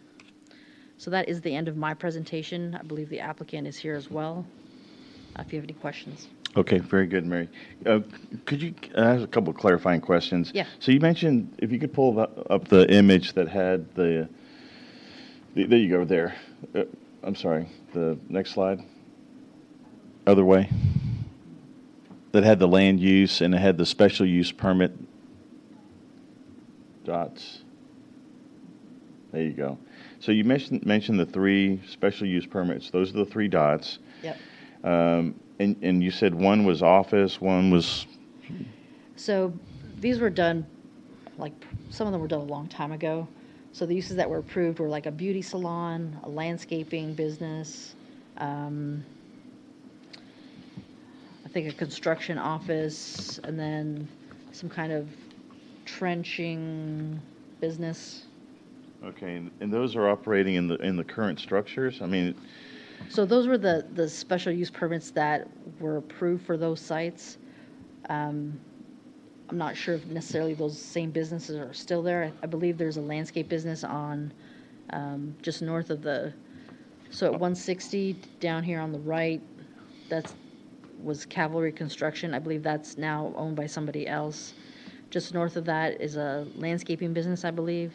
So that is the end of my presentation. I believe the applicant is here as well, if you have any questions. Okay, very good, Mary. Could you ask a couple of clarifying questions? Yeah. So you mentioned, if you could pull up the image that had there you go, there. I'm sorry, the next slide. Other way. That had the land use and it had the special use permit dots. There you go. So you mentioned the 3 special use permits. Those are the 3 dots. Yep. And you said 1 was office, 1 was... So these were done, like, some of them were done a long time ago. So the uses that were approved were like a beauty salon, a landscaping business, I think a construction office, and then some kind of trenching business. Okay, and those are operating in the current structures? I mean... So those were the special use permits that were approved for those sites. I'm not sure if necessarily those same businesses are still there. I believe there's a landscape business on just north of so at 160 down here on the right, was Cavalry Construction. I believe that's now owned by somebody else. Just north of that is a landscaping business, I believe.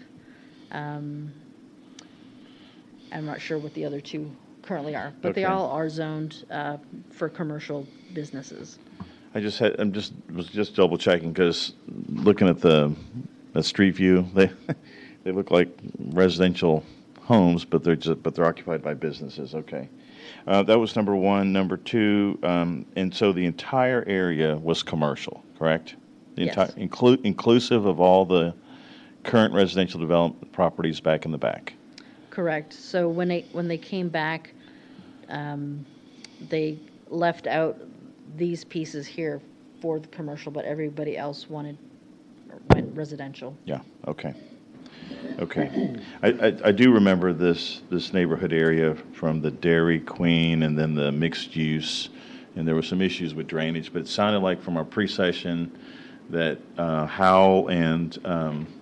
I'm not sure what the other 2 currently are, but they all are zoned for commercial businesses. was just double checking because looking at the street view, they look like residential homes, but they're occupied by businesses. Okay. That was number one. Number two, and so the entire area was commercial, correct? The Yes. entire, inclusive of all the current residential development properties back in the back. Correct. So when they came back, they left out these pieces here for the commercial, but everybody else went residential. Yeah, okay. Okay. I do remember this neighborhood area from the Dairy Queen and then the mixed use, and there were some issues with drainage, but it sounded like from our pre-session that Howell and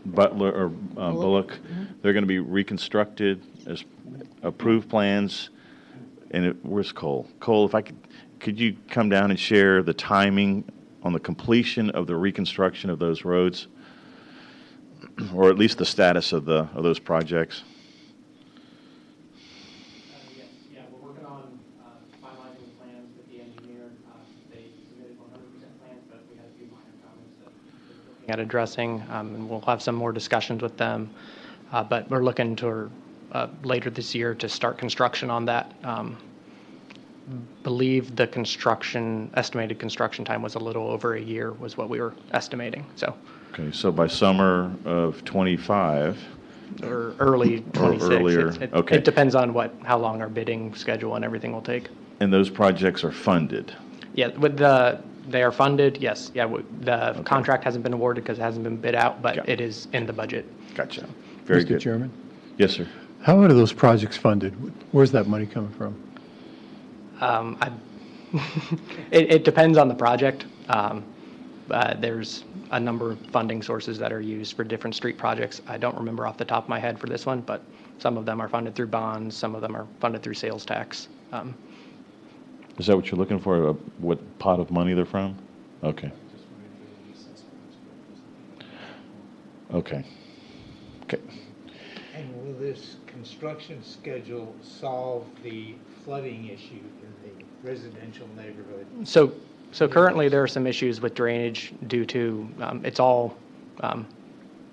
Butler or Bullock, they're going to be reconstructed as approved plans. And where's Cole? Cole, if I could you come down and share the timing on the completion of the reconstruction of those roads, or at least the status of those projects? Yes, yeah, we're working on finalizing the plans with the engineer. They submitted 100% plans, but we had a few minor comments that we're looking at addressing, and we'll have some more discussions with them. But we're looking to later this year to start construction on that. Believe the estimated construction time was a little over a year, was what we were estimating. So. Okay, so by summer of 25. Or early 26. Or earlier, okay. It depends on how long our bidding schedule and everything will take. And those projects are funded? Yeah, they are funded, yes. Yeah, the contract hasn't been awarded because it hasn't been bid out, but it is in the budget. Gotcha. Very good. Mr. Chairman? Yes, sir. How are those projects funded? Where's that money coming from? It depends on the project. There's a number of funding sources that are used for different street projects. I don't remember off the top of my head for this one, but some of them are funded through bonds, some of them are funded through sales tax. Is that what you're looking for? What pot of money they're from? Okay. Okay. Okay. And will this construction schedule solve the flooding issue in the residential neighborhood? So currently there are some issues with drainage due to, it's all,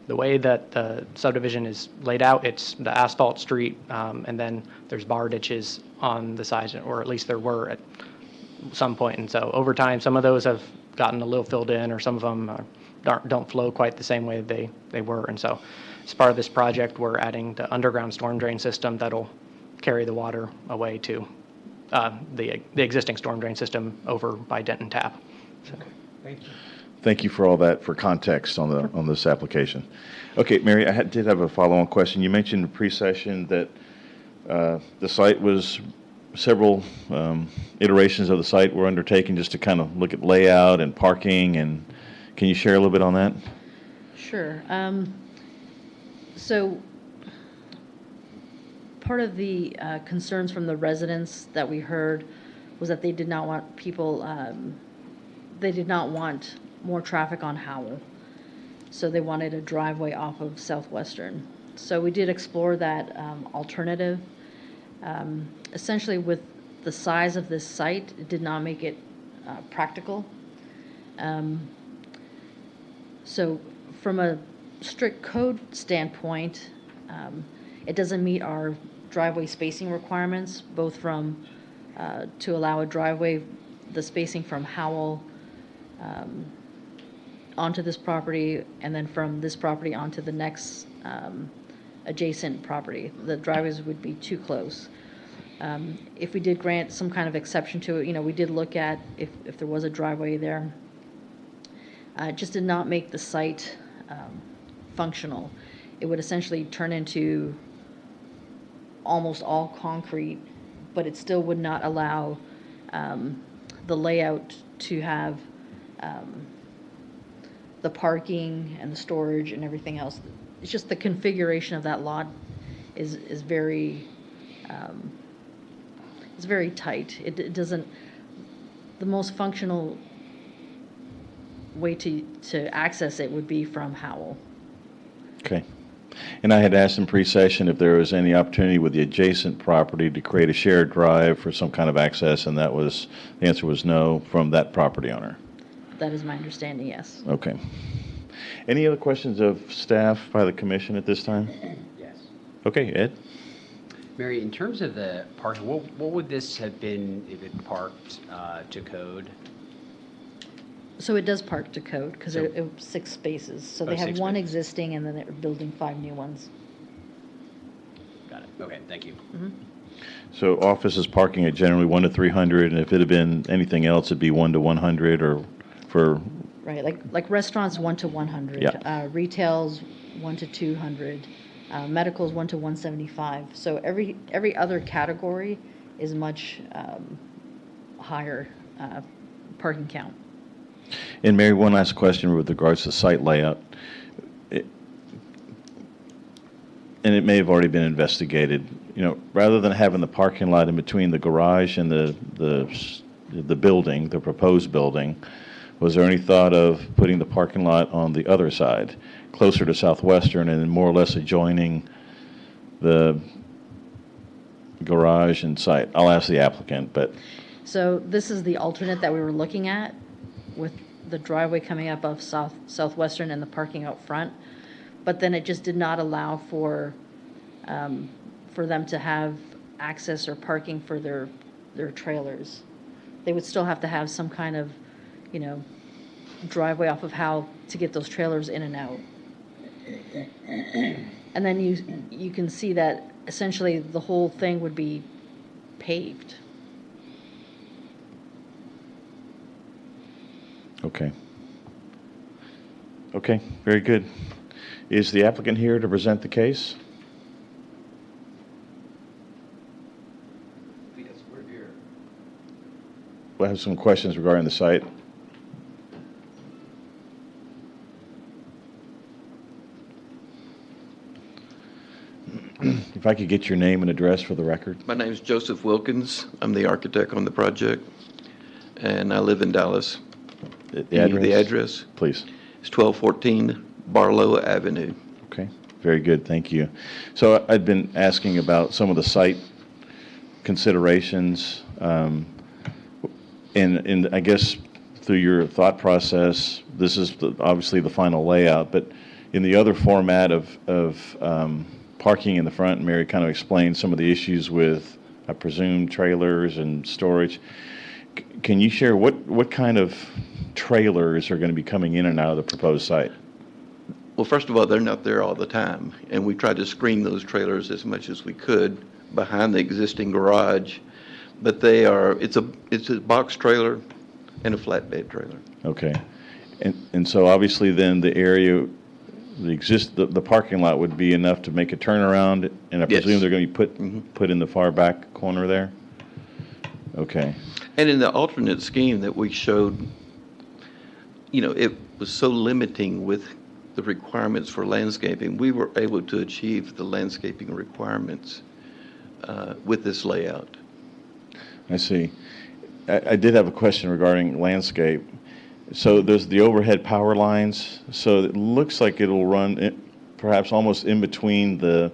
the way that the subdivision is laid out, it's the asphalt street, and then there's bar ditches on the sides, or at least there were at some point. And so over time, some of those have gotten a little filled in, or some of them don't flow quite the same way they were. And so as part of this project, we're adding the underground storm drain system that'll carry the water away to the existing storm drain system over by Denton Tap. So. Okay, thank you. Thank you for all that for context on this application. Okay, Mary, I did have a follow-on question. You mentioned in pre-session that the site was several iterations of the site were undertaken just to kind of look at layout and parking, and can you share a little bit on that? Sure. So part of the concerns from the residents that we heard was that they did not want they did not want more traffic on Howell. So they wanted a driveway off of Southwestern. So we did explore that alternative. Essentially, with the size of this site, it did not make it practical. So from a strict code standpoint, it doesn't meet our driveway spacing requirements, both from, to allow a driveway, the spacing from Howell onto this property, and then from this property onto the next adjacent property. The driveways would be too close. If we did grant some kind of exception to it, we did look at if there was a driveway there. It just did not make the site functional. It would essentially turn into almost all concrete, but it still would not allow the layout to have the parking and the storage and everything else. It's just the configuration of that lot is very it's very tight. It doesn't. The most functional way to access it would be from Howell. Okay. And I had asked in pre-session if there was any opportunity with the adjacent property to create a shared drive for some kind of access, and the answer was no from that property owner. That is my understanding, yes. Okay. Any other questions of staff by the commission at this time? Yes. Okay, Ed? Mary, in terms of the parking, what would this have been if it parked to code? So it does park to code, because So- it was 6 spaces. So they Oh, have 6 one spaces. existing, and then they're building 5 new ones. Got it. Okay, thank you. So offices parking at generally 1 to 300, and if it had been anything else, it'd be 1 to 100, or for, Right, like restaurants, 1 to 100. Yeah. Retail's 1 to 200. Medical's 1 to 175. So every other category is much higher parking count. and Mary, one last question with regards to site layout. And it may have already been investigated, rather than having the parking lot in between the garage and the building, the proposed building, was there any thought of putting the parking lot on the other side, closer to Southwestern and more or less adjoining the garage and site? I'll ask the applicant, but So this is the alternate that we were looking at, with the driveway coming up of Southwestern and the parking out front. But then it just did not allow for them to have access or parking for their trailers. They would still have to have some kind of, driveway off of how to get those trailers in and out. And then you can see that essentially the whole thing would be paved. okay. Okay, very good. Is the applicant here to present the case? Yes, we're here. We'll have some questions regarding the site. If I could get your name and address for the record. My name is Joseph Wilkins. I'm the architect on the project, and I live in Dallas. The You need address? the address? Please. It's 1214 Barlow Avenue. Okay, very good, thank you. So I'd been asking about some of the site considerations, and I guess through your thought process, this is obviously the final layout, but in the other format of parking in the front, Mary kind of explained some of the issues with, I presume, trailers and storage. Can you share what kind of trailers are going to be coming in and out of the proposed site? Well, first of all, they're not there all the time, and we tried to screen those trailers as much as we could behind the existing garage, but it's a box trailer and a flatbed trailer. Okay, and so obviously then the area, the parking lot would be enough to make a turnaround, and I Yes. presume they're going to be put in the far back corner there? Okay, And in the alternate scheme that we showed, it was so limiting with the requirements for landscaping. We were able to achieve the landscaping requirements with this layout. I see. I did have a question regarding landscape. So there's the overhead power lines, so it looks like it'll run perhaps almost in between the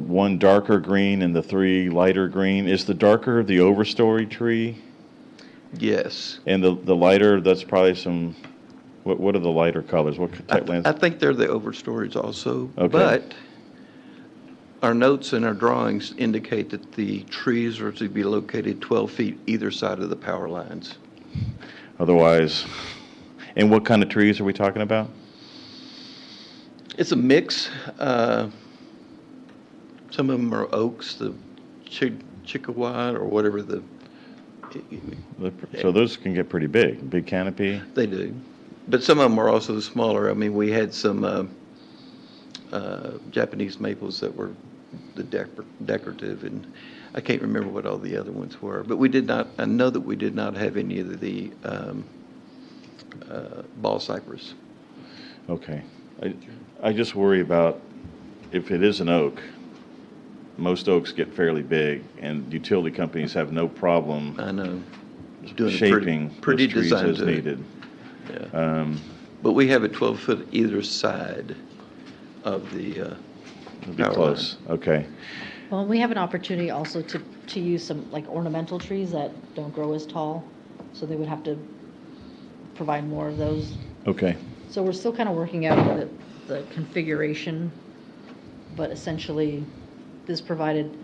one darker green and the 3 lighter green. Is the darker the overstory tree? Yes. And the lighter, that's probably some, what are the lighter colors? What type I landscape? think they're the overstories also. Okay. But our notes and our drawings indicate that the trees are to be located 12 feet either side of the power lines. Otherwise, and what kind of trees are we talking about? It's a mix. Some of them are oaks, the Chickawa or whatever So those can get pretty big canopy? they do. But some of them are also smaller. I mean, we had some Japanese maples that were the decorative, and I can't remember what all the other ones were. But I know that we did not have any of the ball cypress. Okay. I just worry about if it is an oak, most oaks get fairly big, and utility companies have no problem I know. Doing a shaping pretty those trees design as to it. needed. Yeah. But we have a 12-foot either side of the It'll be power close. Okay. Well, we have an opportunity also to use some like ornamental trees that don't grow as tall, so they would have to provide more of those. Okay. So we're still kind of working out the configuration, but essentially this provided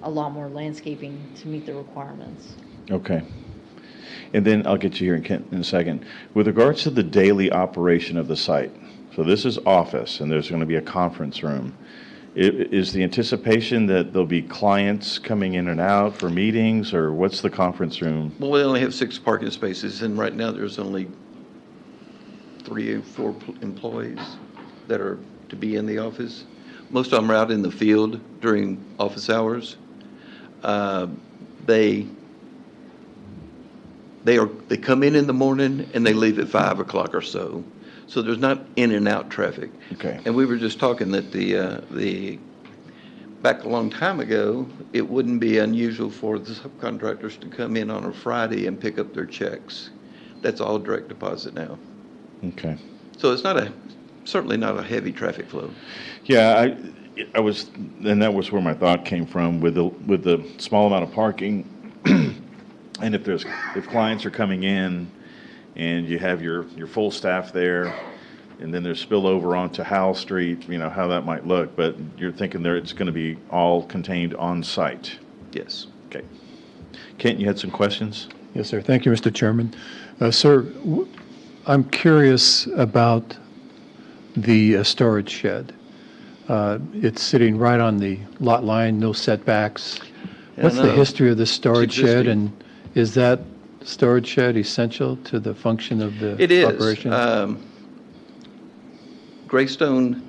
a lot more landscaping to meet the requirements. Okay. And then I'll get you here in a second. With regards to the daily operation of the site, so this is office, and there's going to be a conference room. Is the anticipation that there'll be clients coming in and out for meetings, or what's the conference room? Well, we only have 6 parking spaces, and right now there's only 3 or 4 employees that are to be in the office. Most of them are out in the field during office hours. They come in the morning and they leave at 5 o'clock or so. So there's not in and out traffic. Okay. And we were just talking that the back a long time ago, it wouldn't be unusual for the subcontractors to come in on a Friday and pick up their checks. That's all direct deposit now. Okay. So it's certainly not a heavy traffic flow. Yeah, I was, and that was where my thought came from with the small amount of parking, and if clients are coming in, and you have your full staff there, and then there's spillover onto Howell Street, how that might look, but you're thinking there it's going to be all contained on site. Yes. Okay. Kent, you had some questions? Yes, sir. Thank you, Mr. Chairman. Sir, I'm curious about the storage shed. It's sitting right on the lot line, no setbacks. What's the history of the storage shed, and is that storage shed essential to the function of the operation? It is. Greystone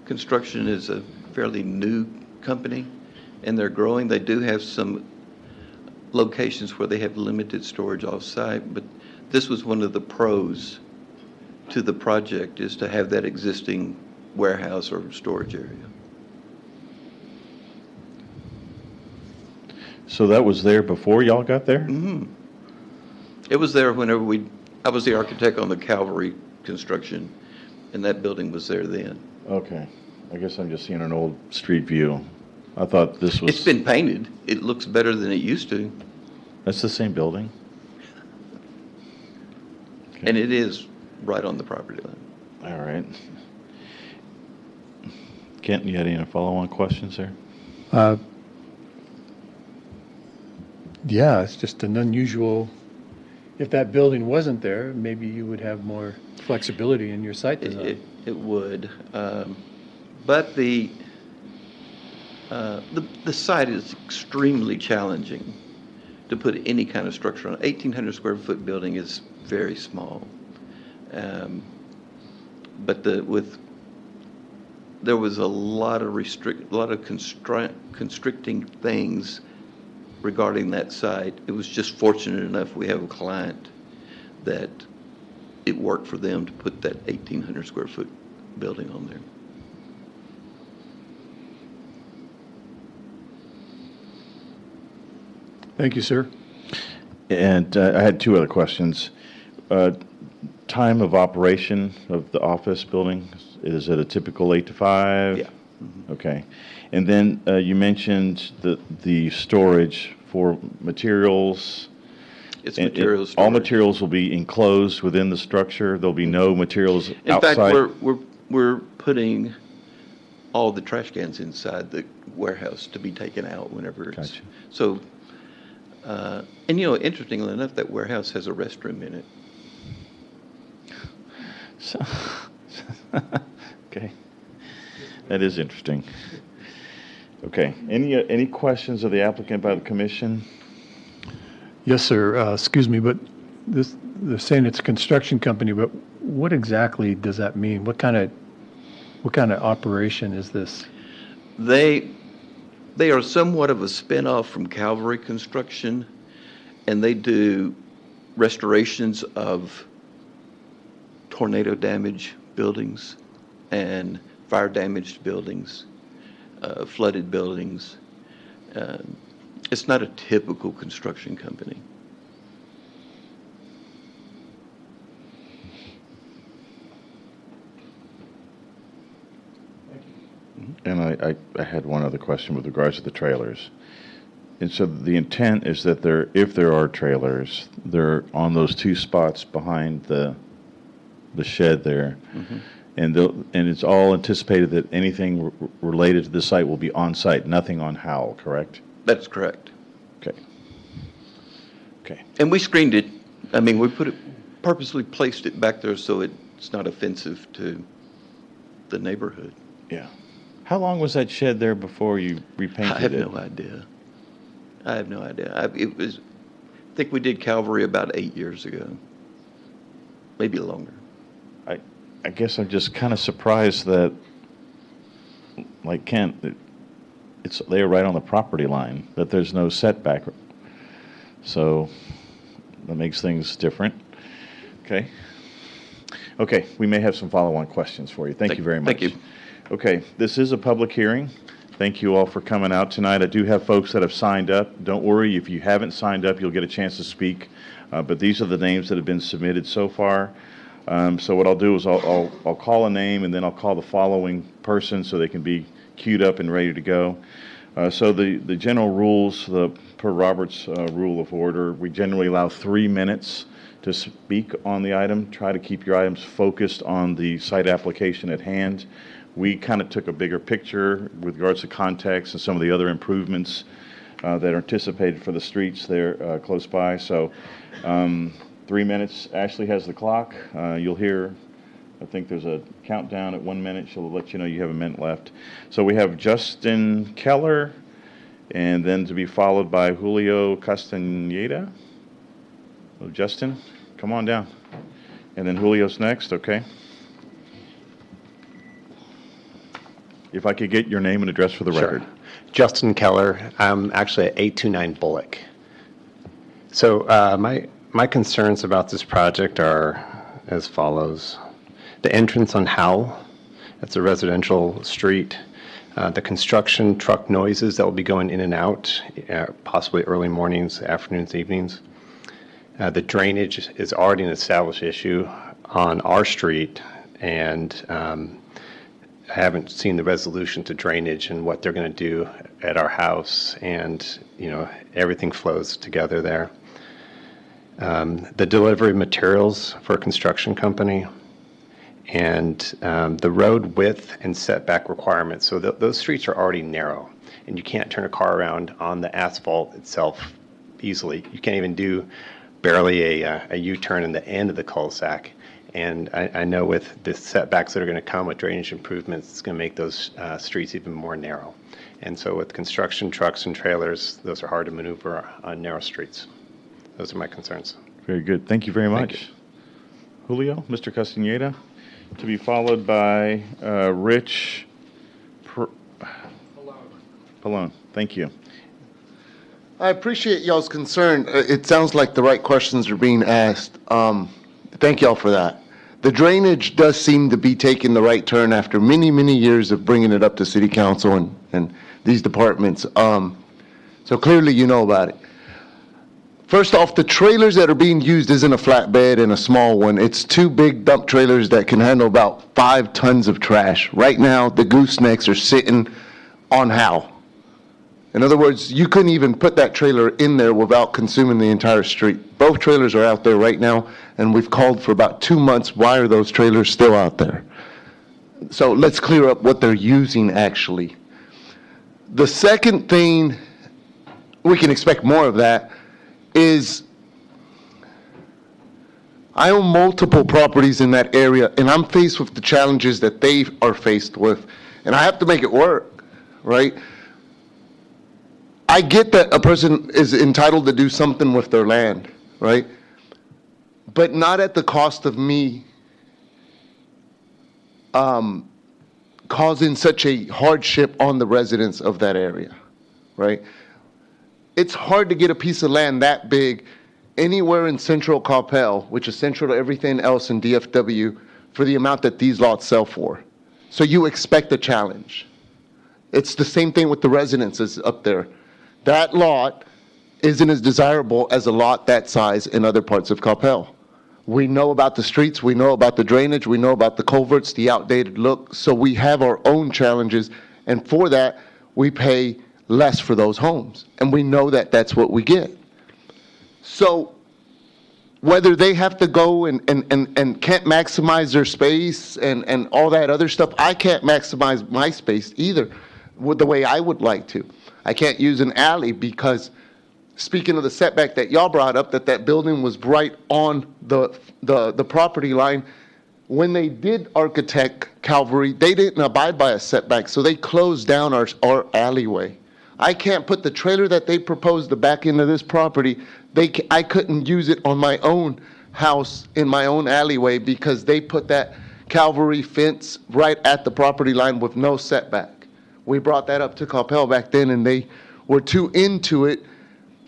Construction is a fairly new company, and they're growing. They do have some locations where they have limited storage off-site, but this was one of the pros to the project, is to have that existing warehouse or storage area. So that was there before y'all got there? Mm-hmm. It was there whenever I was the architect on the Calvary construction, and that building was there then. Okay. I guess I'm just seeing an old street view. I thought this was... It's been painted. It looks better than it used to. That's the same building? Okay. And it is right on the property line. All right. Kent, you had any follow-on questions there? Yeah, it's just an unusual, if that building wasn't there, maybe you would have more flexibility in your site design. It would. But the site is extremely challenging to put any kind of structure on. An 1,800 square foot building is very small. But there was a lot of constricting things regarding that site. It was just fortunate enough we have a client that it worked for them to put that 1,800 square foot building on there. Thank you, sir. And I had 2 other questions. Time of operation of the office building, is it a typical 8 to 5? Yeah. Mm-hmm. Okay. And then you mentioned the storage for materials. It's materials storage. All materials will be enclosed within the structure. There'll be no materials outside. In fact, we're putting all the trash cans inside the warehouse to be taken out whenever it's. Gotcha. So, and interestingly enough, that warehouse has a restroom in it. So, okay. That is interesting. Okay. Any questions of the applicant by the commission? Yes, sir. Excuse me, but they're saying it's a construction company, but what exactly does that mean? What kind of operation is this? They are somewhat of a spinoff from Calvary Construction, and they do restorations of tornado damaged buildings and fire damaged buildings, flooded buildings. It's not a typical construction company. And I had one other question with regards to the trailers. And so the intent is that if there are trailers, they're on those 2 spots behind the shed there. Mm-hmm. And it's all anticipated that anything related to the site will be on site, nothing on Howell, correct? That's correct. Okay. Okay. And we screened it. I mean, we purposely placed it back there so it's not offensive to the neighborhood. Yeah. How long was that shed there before you repainted it? I have no idea. I have no idea. I think we did Calvary about 8 years ago, maybe longer. I guess I'm just kind of surprised that, like Kent, they're right on the property line, that there's no setback. So that makes things different. Okay. Okay, we may have some follow-on questions for you. Thank you very much. Thank you. Okay, this is a public hearing. Thank you all for coming out tonight. I do have folks that have signed up. Don't worry, if you haven't signed up, you'll get a chance to speak. But these are the names that have been submitted so far. So what I'll do is I'll call a name, and then I'll call the following person so they can be queued up and ready to go. So the general rules, per Robert's rule of order, we generally allow 3 minutes to speak on the item. Try to keep your items focused on the site application at hand. We kind of took a bigger picture with regards to context and some of the other improvements that are anticipated for the streets there close by. So 3 minutes. Ashley has the clock. You'll hear, I think there's a countdown at 1 minute. She'll let you know you have a minute left. So we have Justin Keller, and then to be followed by Julio Castaneda. Oh, Justin, come on down. And then Julio's next, okay? If I could get your name and address for the record. Justin Keller. I'm actually at 829 Bullock. So my concerns about this project are as follows. The entrance on Howell, that's a residential street. The construction truck noises that will be going in and out, possibly early mornings, afternoons, evenings. The drainage is already an established issue on our street, and I haven't seen the resolution to drainage and what they're going to do at our house, and everything flows together there. The delivery of materials for a construction company, and the road width and setback requirements. So those streets are already narrow, and you can't turn a car around on the asphalt itself easily. You can't even do barely a U-turn in the end of the cul-de-sac. And I know with the setbacks that are going to come with drainage improvements, it's going to make those streets even more narrow. And so with construction trucks and trailers, those are hard to maneuver on narrow streets. Those are my concerns. Very good. Thank you very much. Thank you. Julio, Mr. Castaneda, to be followed by Rich Pallone. Thank you. I appreciate y'all's concern. It sounds like the right questions are being asked. Thank y'all for that. The drainage does seem to be taking the right turn after many, many years of bringing it up to City Council and these departments. So clearly you know about it. First off, the trailers that are being used isn't a flatbed and a small one. It's two big dump trailers that can handle about 5 tons of trash. Right now, the goosenecks are sitting on Howell. In other words, you couldn't even put that trailer in there without consuming the entire street. Both trailers are out there right now, and we've called for about 2 months. Why are those trailers still out there? So let's clear up what they're using actually. The second thing, we can expect more of that, is I own multiple properties in that area, and I'm faced with the challenges that they are faced with, and I have to make it work, right? I get that a person is entitled to do something with their land, right? But not at the cost of me causing such a hardship on the residents of that area, right? It's hard to get a piece of land that big anywhere in central Coppell, which is central to everything else in DFW, for the amount that these lots sell for. So you expect a challenge. It's the same thing with the residences up there. That lot isn't as desirable as a lot that size in other parts of Coppell. We know about the streets, we know about the drainage, we know about the culverts, the outdated look, so we have our own challenges, and for that, we pay less for those homes, and we know that that's what we get. So whether they have to go and can't maximize their space and all that other stuff, I can't maximize my space either with the way I would like to. I can't use an alley because, speaking of the setback that y'all brought up, that building was right on the property line. When they did architect Calvary, they didn't abide by a setback, so they closed down our alleyway. I can't put the trailer that they proposed to back into this property. I couldn't use it on my own house in my own alleyway because they put that Calvary fence right at the property line with no setback. We brought that up to Coppell back then, and they were too into it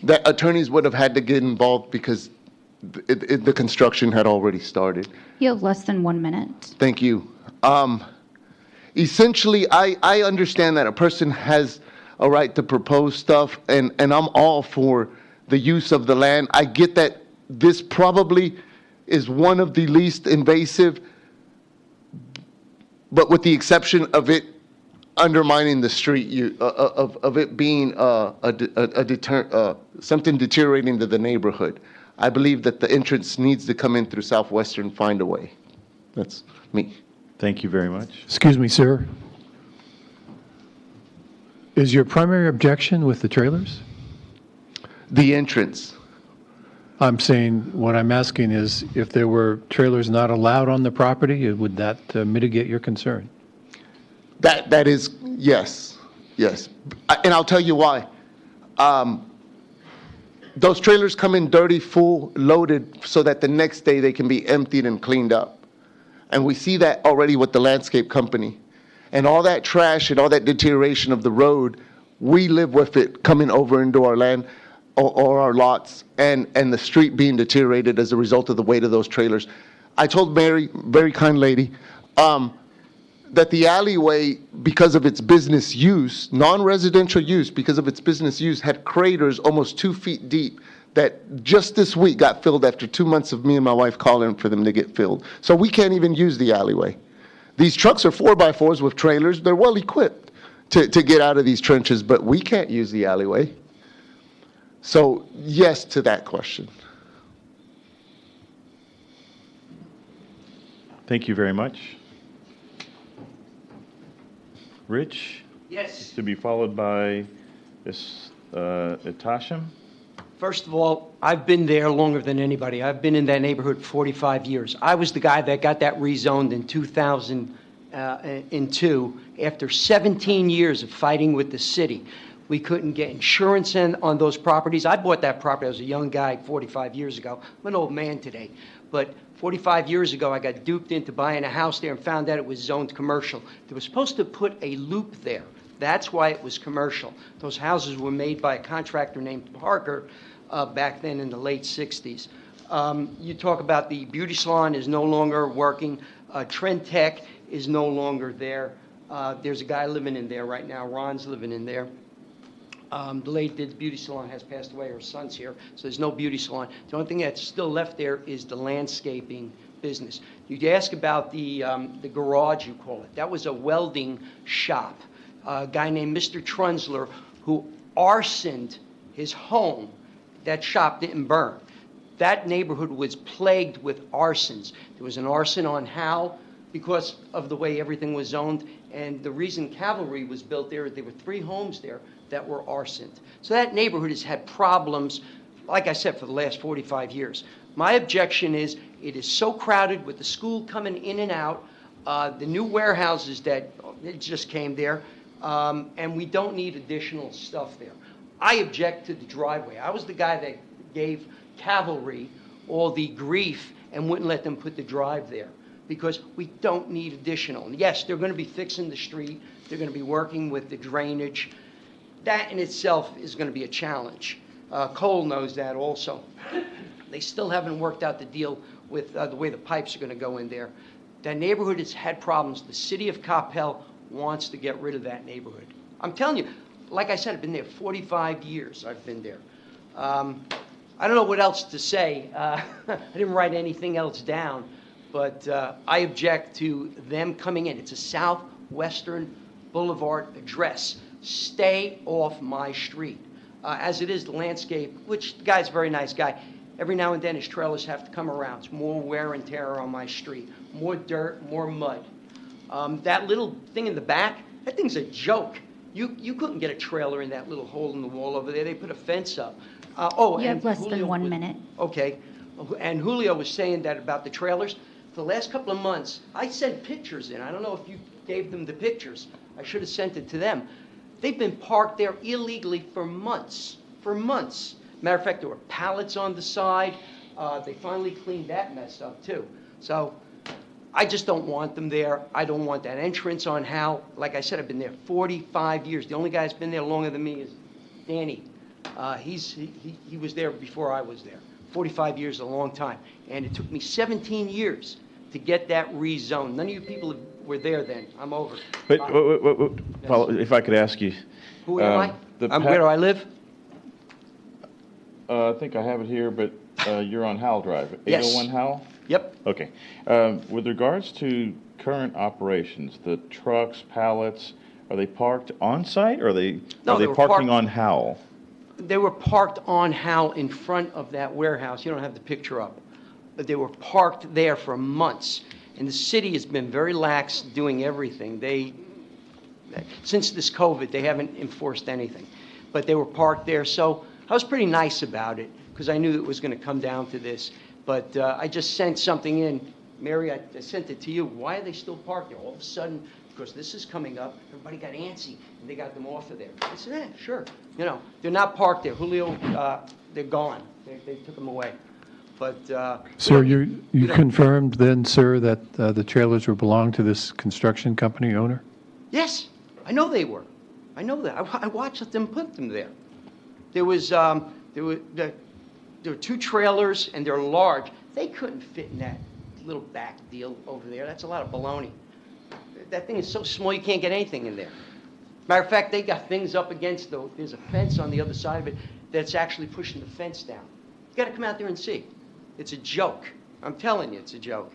that attorneys would have had to get involved because the construction had already started. You have less than 1 minute. Thank you. Essentially, I understand that a person has a right to propose stuff, and I'm all for the use of the land. I get that this probably is one of the least invasive, but with the exception of it undermining the street, of it being something deteriorating to the neighborhood. I believe that the entrance needs to come in through Southwestern Find a Way. That's me. Thank you very much. Excuse me, sir. Is your primary objection with the trailers? The entrance. I'm saying, what I'm asking is, if there were trailers not allowed on the property, would that mitigate your concern? That is, yes, yes. And I'll tell you why. Those trailers come in dirty, full, loaded, so that the next day they can be emptied and cleaned up. And we see that already with the landscape company. And all that trash and all that deterioration of the road, we live with it coming over into our land or our lots, and the street being deteriorated as a result of the weight of those trailers. I told Mary, very kind lady, that the alleyway, because of its business use, non-residential use, because of its business use, had craters almost 2 feet deep that just this week got filled after 2 months of me and my wife calling for them to get filled. So we can't even use the alleyway. These trucks are 4x4s with trailers. They're well equipped to get out of these trenches, but we can't use the alleyway. So yes to that question. Thank you very much. Rich? Yes. To be followed by Ms. Itasham. First of all, I've been there longer than anybody. I've been in that neighborhood 45 years. I was the guy that got that rezoned in 2002 after 17 years of fighting with the city. We couldn't get insurance on those properties. I bought that property. I was a young guy 45 years ago. I'm an old man today. But 45 years ago, I got duped into buying a house there and found out it was zoned commercial. They were supposed to put a loop there. That's why it was commercial. Those houses were made by a contractor named Parker back then in the late 60s. You talk about the beauty salon is no longer working. Trend Tech is no longer there. There's a guy living in there right now. Ron's living in there. The lady did the beauty salon has passed away. Her son's here, so there's no beauty salon. The only thing that's still left there is the landscaping business. You ask about the garage, you call it. That was a welding shop. A guy named Mr. Trunzler who arsoned his home. That shop didn't burn. That neighborhood was plagued with arsons. There was an arson on Howe because of the way everything was zoned, and the reason Cavalry was built there were 3 homes there that were arsoned. So that neighborhood has had problems, like I said, for the last 45 years. My objection is it is so crowded with the school coming in and out, the new warehouses that just came there, and we don't need additional stuff there. I object to the driveway. I was the guy that gave Cavalry all the grief and wouldn't let them put the drive there because we don't need additional. And yes, they're going to be fixing the street. They're going to be working with the drainage. That in itself is going to be a challenge. Cole knows that also. They still haven't worked out the deal with the way the pipes are going to go in there. That neighborhood has had problems. The city of Coppell wants to get rid of that neighborhood. I'm telling you, like I said, I've been there 45 years. I've been there. I don't know what else to say. I didn't write anything else down, but I object to them coming in. It's a Southwestern Boulevard address. Stay off my street. As it is, the landscape, which the guy's a very nice guy, Every now and then, his trailers have to come around. It's more wear and tear on my street, more dirt, more mud. That little thing in the back, that thing's a joke. You couldn't get a trailer in that little hole in the wall over there. They put a fence up. You have less than 1 minute. Okay. And Julio was saying that about the trailers. For the last couple of months, I sent pictures in. I don't know if you gave them the pictures. I should have sent it to them. They've been parked there illegally for months. For months. Matter of fact, there were pallets on the side. They finally cleaned that mess up, too. So I just don't want them there. I don't want that entrance on Hal. Like I said, I've been there 45 years. The only guy that's been there longer than me is Danny. He was there before I was there. 45 years is a long time. And it took me 17 years to get that rezoned. None of you people were there then. I'm over. But, if I could ask you. Who am I? Where do I live? I think I have it here, but you're on Howell Drive. Yes. 801 Howell? Yep. Okay. With regards to current operations, the trucks, pallets, are they parked on site or are they parking on Howell? They were parked on Howell in front of that warehouse. You don't have the picture up. But they were parked there for months. And the city has been very lax doing everything. Since this COVID, they haven't enforced anything. But they were parked there. So I was pretty nice about it because I knew it was going to come down to this. But I just sent something in. Mary, I sent it to you. Why are they still parked there? All of a sudden, because this is coming up, everybody got antsy, and they got them off of there. I said, sure. You know, they're not parked there. Julio, they're gone. They took them away. But Sir, you confirmed then, sir, that the trailers were belong to this construction company owner? Yes, I know they were. I know that. I watched them put them there. There were two trailers, and they're large. They couldn't fit in that little back deal over there. That's a lot of baloney. That thing is so small you can't get anything in there. Matter of fact, they got things up against there's a fence on the other side of it that's actually pushing the fence down. You got to come out there and see. It's a joke. I'm telling you, it's a joke.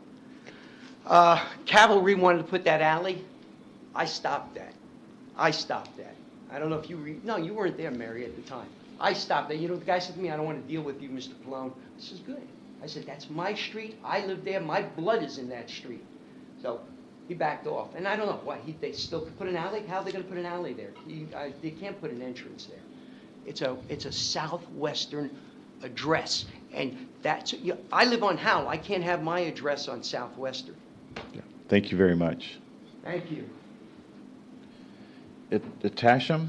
Cavalry wanted to put that alley. I stopped that. I don't know if you no, you weren't there, Mary, at the time. I stopped that. You know, the guy said to me, I don't want to deal with you, Mr. Pallone. This is good. I said, that's my street. I live there. My blood is in that street. So he backed off. And I don't know, why, they still could put an alley? How are they going to put an alley there? They can't put an entrance there. It's a southwestern address. And I live on Howell. I can't have my address on Southwestern. Yeah. Thank you very much. Thank you. Tasham,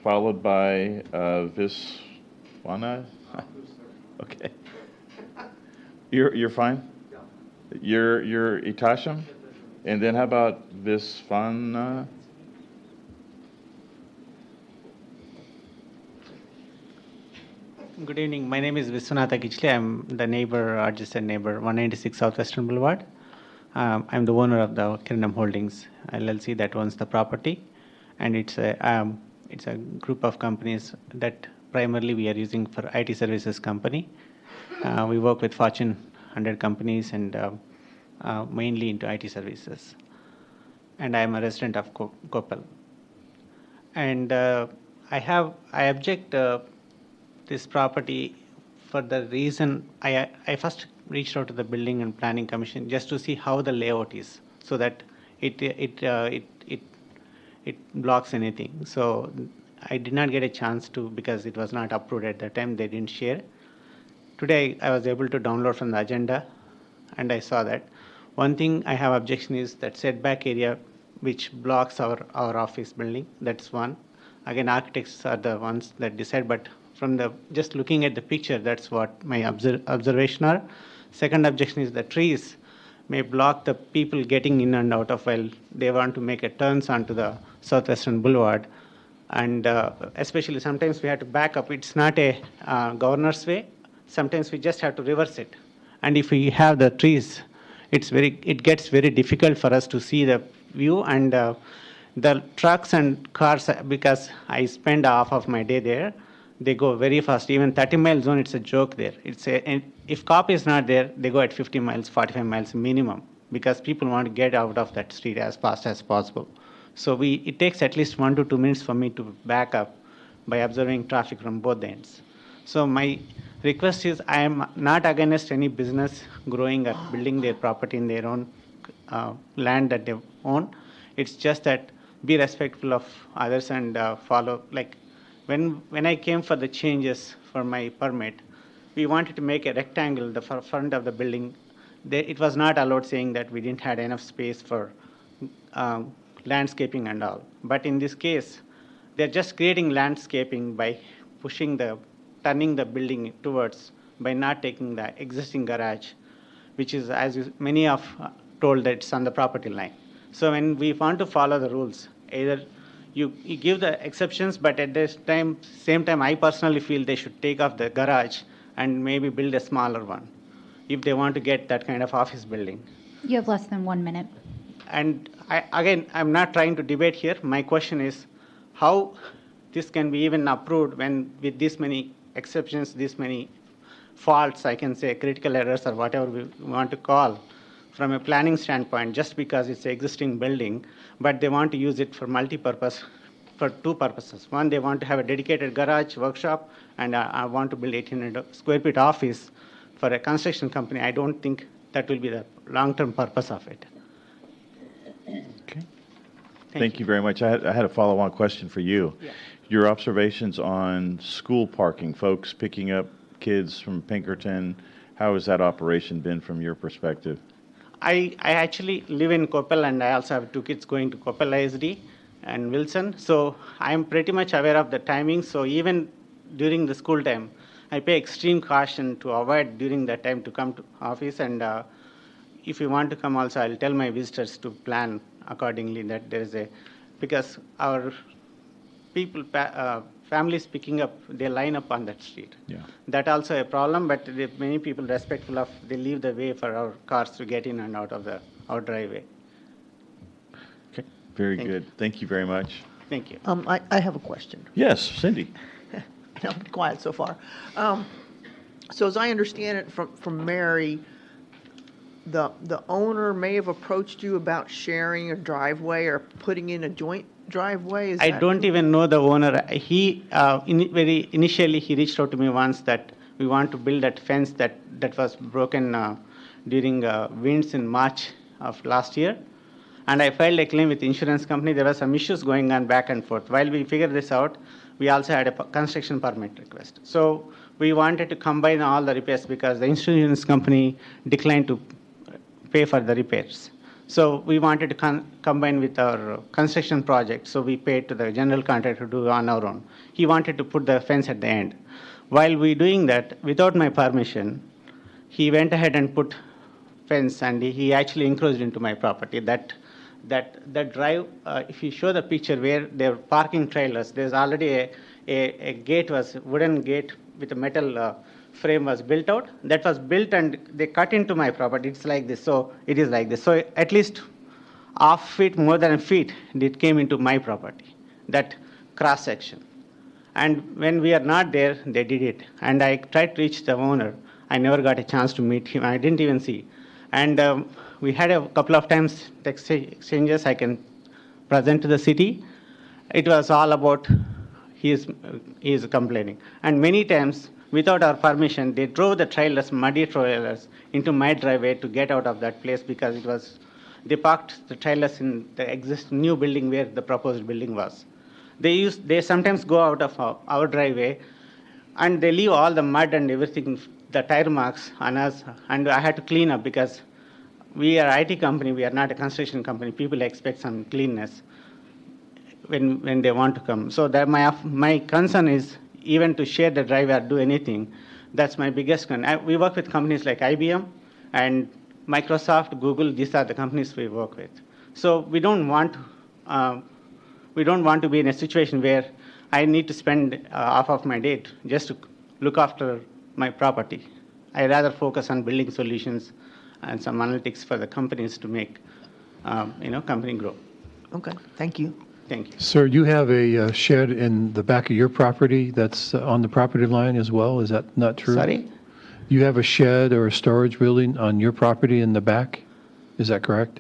followed by Viswana. Okay. You're fine? Yeah. You're Itasham? And then how about Viswana? Good evening. My name is Viswanatha Kichli. I'm the adjacent neighbor, 196 Southwestern Boulevard. I'm the owner of the Kiranam Holdings LLC that owns the property, and it's a group of companies that primarily we are using for IT services company. We work with Fortune 100 companies and mainly into IT services. And I'm a resident of Coppell. And I object this property for the reason I first reached out to the Building and Planning Commission just to see how the layout is, so that it blocks anything. So I did not get a chance to, because it was not approved at the time. They didn't share. Today I was able to download from the agenda, and I saw that. One thing I have objection is that setback area which blocks our office building. That's one. Again, architects are the ones that decide, but from just looking at the picture, that's what my observation are. Second objection is the trees may block the people getting in and out of while they want to make a turns onto the Southwestern Boulevard. And especially sometimes we have to back up. It's not a governor's way. Sometimes we just have to reverse it. And if we have the trees, it gets very difficult for us to see the view, and the trucks and cars, because I spend half of my day there, they go very fast. Even 30-mile zone, it's a joke there. And if cop is not there, they go at 50 miles, 45 miles minimum, because people want to get out of that street as fast as possible. So it takes at least 1 to 2 minutes for me to back up by observing traffic from both ends. So my request is I am not against any business growing or building their property in their own land that they own. It's just that be respectful of others and follow. Like when I came for the changes for my permit, we wanted to make a rectangle the front of the building. It was not allowed, saying that we didn't have enough space for landscaping and all. But in this case, they're just creating landscaping by turning the building towards, by not taking the existing garage, which is, as many have told, that it's on the property line. So when we want to follow the rules, either you give the exceptions, but at this same time, I personally feel they should take off the garage and maybe build a smaller one if they want to get that kind of office building. You have less than 1 minute. And I'm not trying to debate here. My question is how this can be even approved when with this many exceptions, this many faults, I can say critical errors or whatever we want to call, from a planning standpoint, just because it's an existing building, but they want to use it for multi-purpose, for two purposes. One, they want to have a dedicated garage, workshop, and I want to build 1,800 square feet office for a construction company. I don't think that will be the long-term purpose of it. Okay. Thank you very much. I had a follow-on question for you. Yeah. Your observations on school parking, folks picking up kids from Pinkerton, how has that operation been from your perspective? I actually live in Coppell, and I also have 2 kids going to Coppell ISD and Wilson. So I'm pretty much aware of the timing. So even during the school time, I pay extreme caution to avoid during that time to come to office. And if you want to come also, I'll tell my visitors to plan accordingly, that there is because our people, families picking up, they line up on that street. Yeah. That also a problem, but many people respectful of, they leave the way for our cars to get in and out of our driveway. Okay, very good. Thank you very much. Thank you. I have a question. Yes, Cindy. I'm quiet so far. So as I understand it from Mary, the owner may have approached you about sharing a driveway or putting in a joint driveway? I don't even know the owner. He very initially he reached out to me once that we want to build that fence that was broken during winds in March of last year, and I filed a claim with the insurance company. There were some issues going on back and forth. While we figured this out, we also had a construction permit request. So we wanted to combine all the repairs because the insurance company declined to pay for the repairs. So we wanted to combine with our construction project. So we paid to the general contractor to do on our own. He wanted to put the fence at the end. While we doing that, without my permission, he went ahead and put fence, and he actually encroached into my property. That drive, if you show the picture where they're parking trailers, there's already a gate, wooden gate with a metal frame was built out. That was built and they cut into my property. It's like this, so it is like this. So at least half feet, more than a feet, it came into my property, that cross section. And when we are not there, they did it. And I tried to reach the owner. I never got a chance to meet him. I didn't even see. And we had a couple of times text exchanges I can present to the city. It was all about he is complaining. And many times, without our permission, they drove the trailers, muddy trailers, into my driveway to get out of that place because they parked the trailers in the existing new building where the proposed building was. They sometimes go out of our driveway and they leave all the mud and everything, the tire marks on us, and I had to clean up because we are IT company, we are not a construction company. People expect some cleanness when they want to come. So that my concern is even to share the driveway or do anything. That's my biggest concern. We work with companies like IBM and Microsoft, Google. These are the companies we work with. So we don't want to be in a situation where I need to spend half of my day just to look after my property. I rather focus on building solutions and some analytics for the companies to make company grow. Okay, thank you. Thank you. Sir, you have a shed in the back of your property that's on the property line as well. Is that not true? Sorry? You have a shed or a storage building on your property in the back? Is that correct?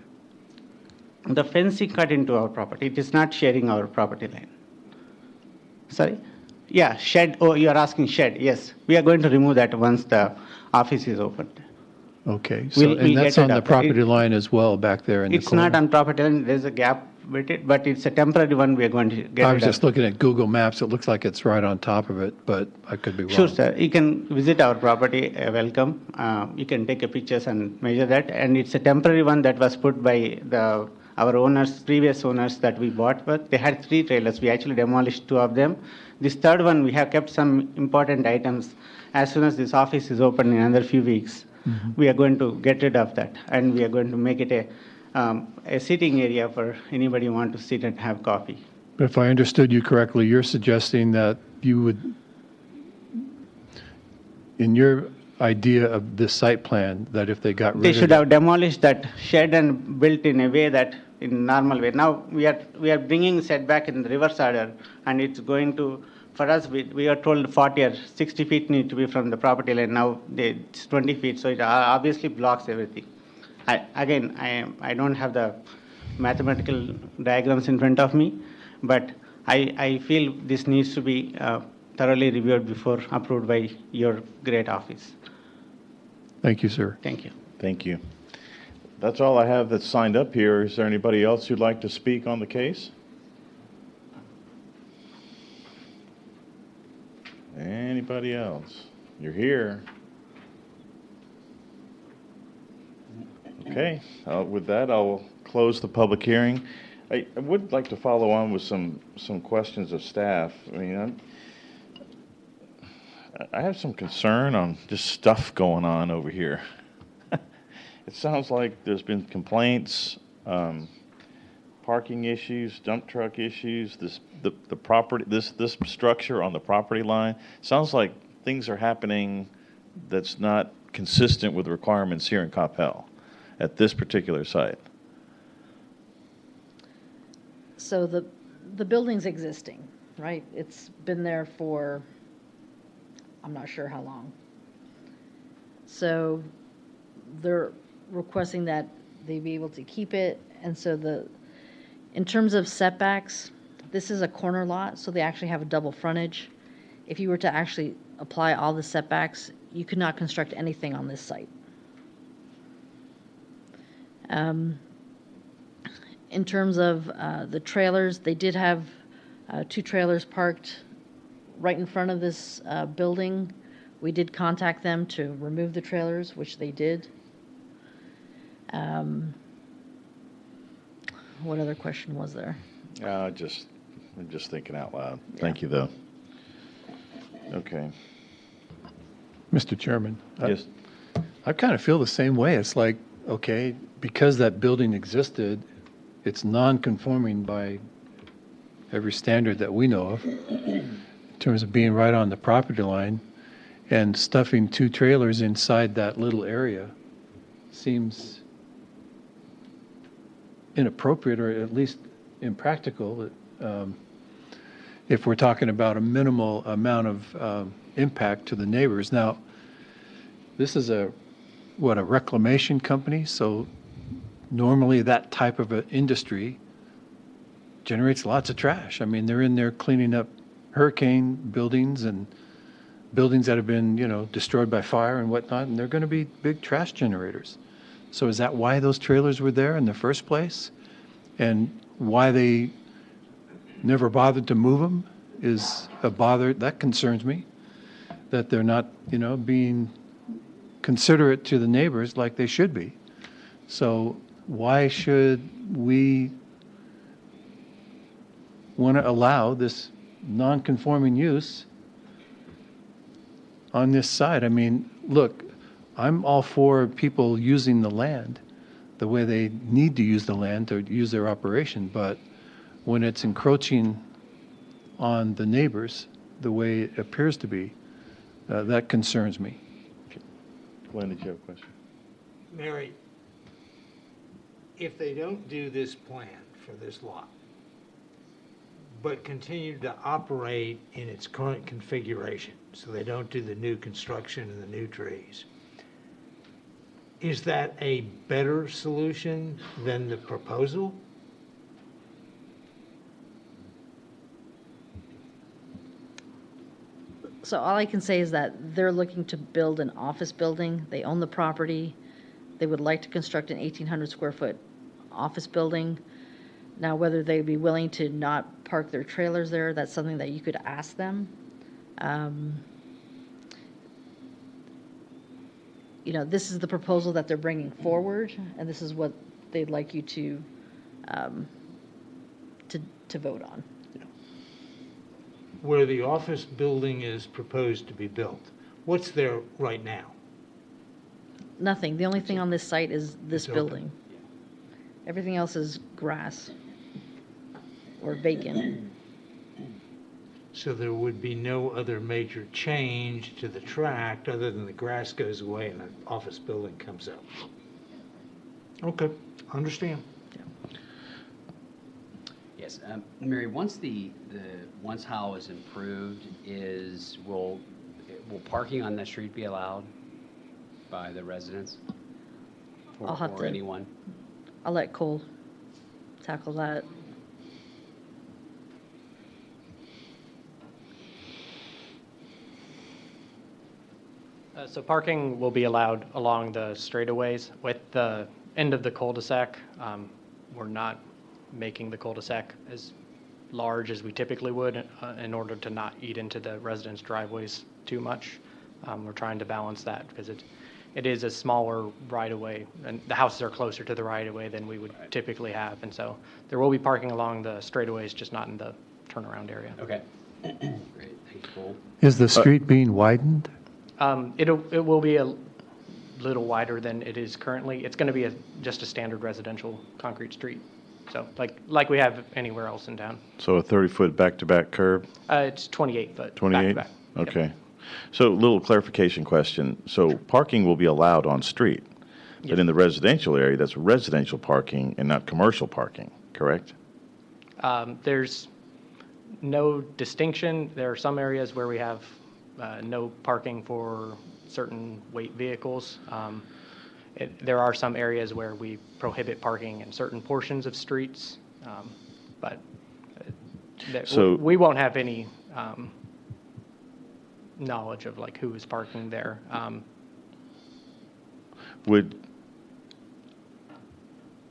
The fencing cut into our property. It is not sharing our property line. Sorry? Yeah, shed, oh, you are asking shed, yes. We are going to remove that once the office is opened. Okay, so, We'll and that's get on rid the of it. property line as well, back there in the It's not corner? on property line, there's a gap with it, but it's a temporary one, we are going to get I rid was of. just looking at Google Maps, it looks like it's right on top of it, but I could be wrong. Sure, sir. You can visit our property, welcome. You can take a pictures and measure that. And it's a temporary one that was put by our owners, previous owners that we bought. But they had 3 trailers. We actually demolished 2 of them. This third one, we have kept some important items. As soon as this office is open in another few weeks, we are going to get rid of that. And we are going to make it a sitting area for anybody who want to sit and have coffee. If I understood you correctly, you're suggesting that you would, in your idea of this site plan, that if they got They rid should of have demolished that shed and built in a way that, in normal way. Now, we are bringing setback in the reverse order, and it's going to, for us, we are told 40 or 60 feet need to be from the property line. Now, it's 20 feet, so it obviously blocks everything. I don't have the mathematical diagrams in front of me, but I feel this needs to be thoroughly reviewed before approved by your great office. Thank you, sir. Thank you. Thank you. That's all I have that's signed up here. Is there anybody else who'd like to speak on the case? Anybody else? You're here. Okay, with that, I'll close the public hearing. I would like to follow on with some questions of staff. I mean, I have some concern on just stuff going on over here. It sounds like there's been complaints, parking issues, dump truck issues, the property, this structure on the property line. Sounds like things are happening that's not consistent with requirements here in Coppell at this particular site. So the building's existing, right? It's been there for, I'm not sure how long. So they're requesting that they be able to keep it. And so in terms of setbacks, this is a corner lot, so they actually have a double frontage. If you were to actually apply all the setbacks, you could not construct anything on this site. In terms of the trailers, they did have 2 trailers parked right in front of this building. We did contact them to remove the trailers, which they did. What other question was there? I'm just thinking out loud. Thank you, though. Okay. Mr. Chairman. Yes. I kind of feel the same way. It's like, okay, because that building existed, it's non-conforming by every standard that we know of in terms of being right on the property line, and stuffing 2 trailers inside that little area seems inappropriate, or at least impractical, if we're talking about a minimal amount of impact to the neighbors. Now, this is a reclamation company, so normally that type of an industry generates lots of trash. I mean, they're in there cleaning up hurricane buildings and buildings that have been, destroyed by fire and whatnot, and they're going to be big trash generators. So is that why those trailers were there in the first place? And why they never bothered to move them is a bother. That concerns me, that they're not, being considerate to the neighbors like they should be. So why should we want to allow this non-conforming use on this side? I mean, look, I'm all for people using the land the way they need to use the land to use their operation, but when it's encroaching on the neighbors the way it appears to be, that concerns me. Glenn, did you have a question? Mary, if they don't do this plan for this lot, but continue to operate in its current configuration, so they don't do the new construction and the new trees, is that a better solution than the proposal? So all I can say is that they're looking to build an office building. They own the property. They would like to construct an 1,800 square foot office building. Now, whether they'd be willing to not park their trailers there, that's something that you could ask them. You know, this is the proposal that they're bringing forward, and this is what they'd like you to vote on. Where the office building is proposed to be built, what's there right now? Nothing. The only thing on this site is this It's open. building. Everything else is grass or vacant. So there would be no other major change to the tract other than the grass goes away and an office building comes up? Okay, understand. Yes, Mary, once once Howell is improved, will parking on that street be allowed by the residents? Or anyone? I'll let Cole tackle that. So parking will be allowed along the straightaways. With the end of the cul-de-sac, we're not making the cul-de-sac as large as we typically would in order to not eat into the residents' driveways too much. We're trying to balance that because it is a smaller right-of-way, and the houses are closer to the right-of-way than we would typically have. And so there will be parking along the straightaways, just not in the turnaround area. Okay. Great, thank you, Cole. Is the street being widened? It will be a little wider than it is currently. It's going to be just a standard residential concrete street. So like we have anywhere else in town. So a 30-foot back-to-back curb? It's 28 foot. 28? Back to back. Okay. So little clarification question. So parking will be allowed on street, but in the residential area, that's residential parking and not commercial parking, correct? There's no distinction. There are some areas where we have no parking for certain weight vehicles. There are some areas where we prohibit parking in certain portions of streets, but we won't have any knowledge of like who is parking there.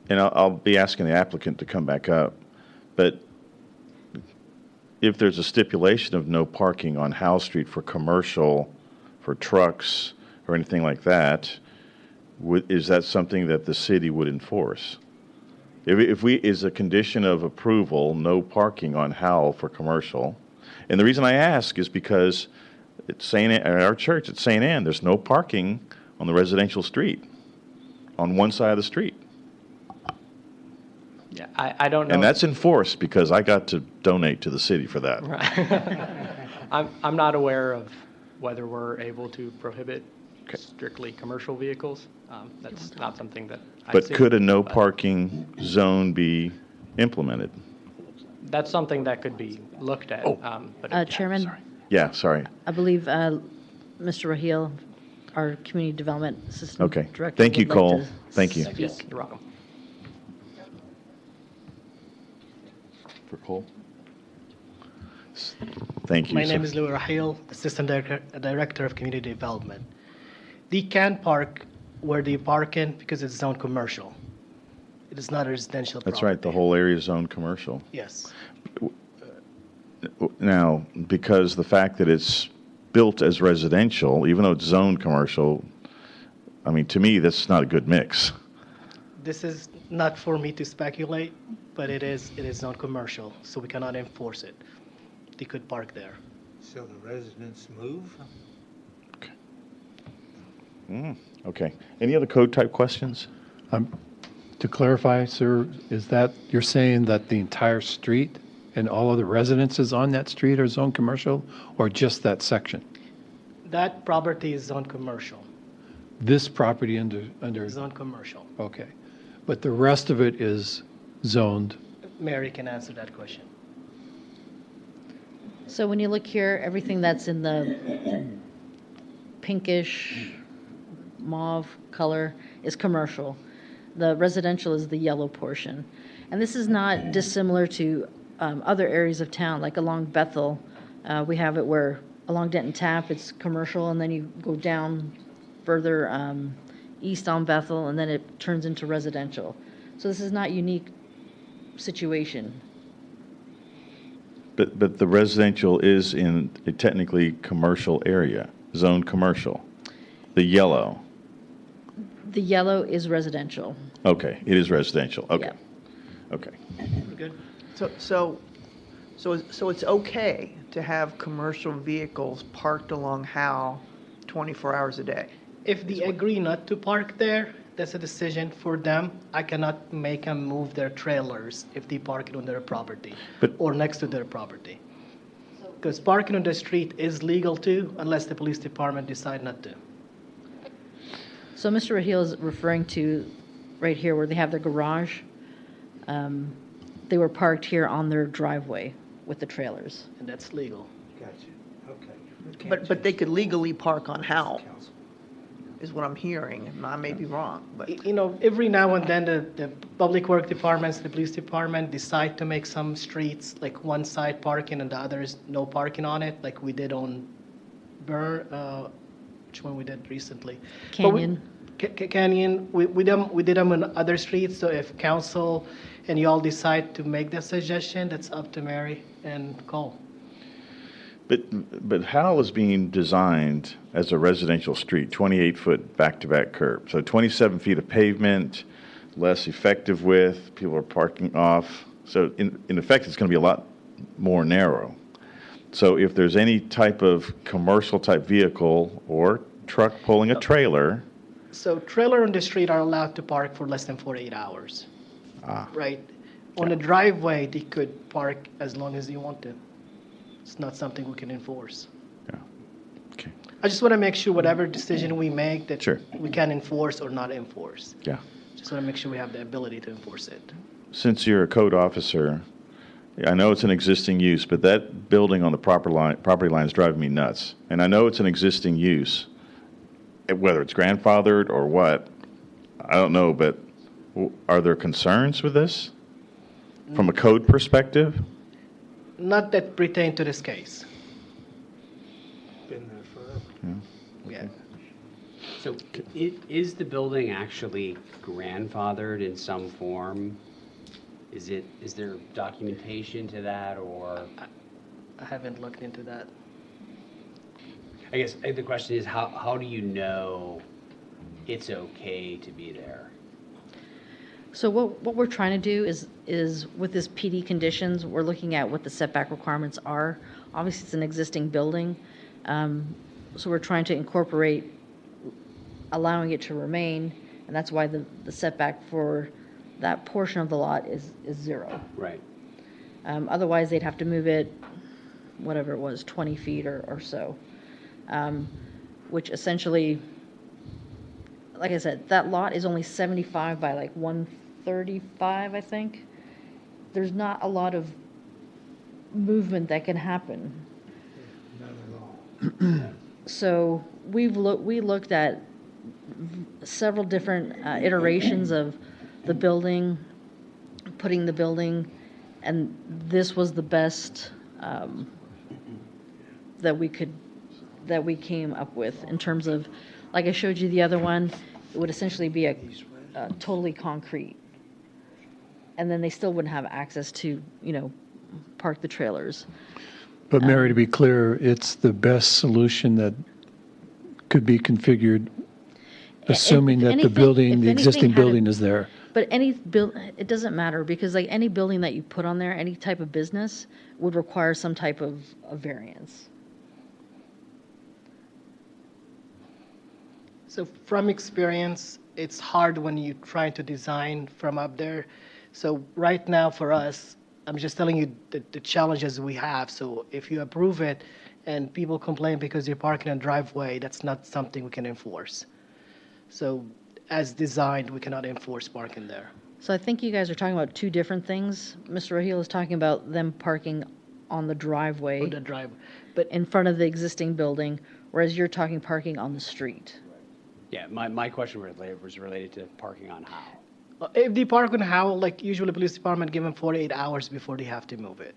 And I'll be asking the applicant to come back up, but if there's a stipulation of no parking on Howe Street for commercial, for trucks or anything like that, is that something that the city would enforce? If we, is a condition of approval, no parking on Howell for commercial, and the reason I ask is because at our church at St. Anne, there's no parking on the residential street, on one side of the street. Yeah, I don't know. And that's enforced because I got to donate to the city for that. Right. I'm not aware of whether we're able to prohibit strictly commercial vehicles. That's not something that I've But seen, could a no parking zone be implemented? That's something that could be looked at. Chairman, Yeah, sorry. I believe Mr. Raheel, our Community Development Assistant Okay. Director. Thank you, would like Cole. to Thank you. speak. Yes, you're welcome. For Cole? Thank you. My sir. name is Louis Raheel, Assistant Director of Community Development. They can park where they park in because it's zoned commercial. It is not a residential That's property. right, the whole area is zoned commercial. Yes. Now, because the fact that it's built as residential, even though it's zoned commercial, I mean, to me, that's not a good mix. This is not for me to speculate, but it is zoned commercial, so we cannot enforce it. They could park there. So the residents move? Okay. Any other code type questions? To clarify, sir, is that, you're saying that the entire street and all of the residences on that street are zone commercial, or just that section? That property is zoned commercial. This property under, Zoned commercial. okay. But the rest of it is zoned, Mary can answer that question. So when you look here, everything that's in the pinkish mauve color is commercial. The residential is the yellow portion. And this is not dissimilar to other areas of town, like along Bethel. We have it where along Denton Tap, it's commercial, and then you go down further east on Bethel, and then it turns into residential. So this is not unique situation. But the residential is in a technically commercial area, zoned commercial. The yellow. The yellow is residential. Okay, it is residential. Okay. Okay. Good. So it's okay to have commercial vehicles parked along Howe 24 hours a day? If they agree not to park there, that's a decision for them. I cannot make them move their trailers if they park it on their property or next to their property. Because parking on the street is legal too, unless the police department decide not to. So Mr. Raheel is referring to right here where they have their garage. They were parked here on their driveway with the trailers. And that's legal. Gotcha, okay. But they could legally park on Howe, is what I'm hearing. I may be wrong, but. You know, every now and then the public work departments, the police department decide to make some streets like one side parking and the others no parking on it, like we did on which one we did recently? Canyon. Canyon, we did them on other streets, so if council and y'all decide to make that suggestion, that's up to Mary and Cole. But Howell is being designed as a residential street, 28-foot back-to-back curb. So 27 feet of pavement, less effective width, people are parking off. So in effect, it's going to be a lot more narrow. So if there's any type of commercial type vehicle or truck pulling a trailer. So trailer on the street are allowed to park for less than 48 hours. Right? On the driveway, they could park as long as they want to. It's not something we can enforce. Yeah. Okay. I just want to make sure whatever decision we make that Sure. we can enforce or not enforce. Yeah. Just want to make sure we have the ability to enforce it. Since you're a code officer, I know it's an existing use, but that building on the property line is driving me nuts. And I know it's an existing use, whether it's grandfathered or what, I don't know, but are there concerns with this from a code perspective? Not that pertain to this case. Been there forever. Yeah. So is the building actually grandfathered in some form? Is there documentation to that, or? I haven't looked into that. I guess the question is, how do you know it's okay to be there? So what we're trying to do is with this PD conditions, we're looking at what the setback requirements are. Obviously, it's an existing building, so we're trying to incorporate allowing it to remain, and that's why the setback for that portion of the lot is 0. Right. Otherwise, they'd have to move it, whatever it was, 20 feet or so, which essentially, like I said, that lot is only 75 by like 135, I think. There's not a lot of movement that can happen. None at all. So we looked at several different iterations of the building, putting the building, and this was the best that we came up with in terms of, like I showed you the other one, it would essentially be a totally concrete. And then they still wouldn't have access to, park the trailers. But Mary, to be clear, it's the best solution that could be configured, assuming that the existing building is there. But it doesn't matter, because like any building that you put on there, any type of business would require some type of variance. So from experience, it's hard when you try to design from up there. So right now for us, I'm just telling you the challenges we have. So if you approve it and people complain because you're parking in a driveway, that's not something we can enforce. So as designed, we cannot enforce parking there. So I think you guys are talking about two different things. Mr. Raheel is talking about them parking on the driveway. On the driveway. But in front of the existing building, whereas you're talking parking on the street. Yeah, my question was related to parking on Howe. If they park on Howe, like usually police department give them 48 hours before they have to move it.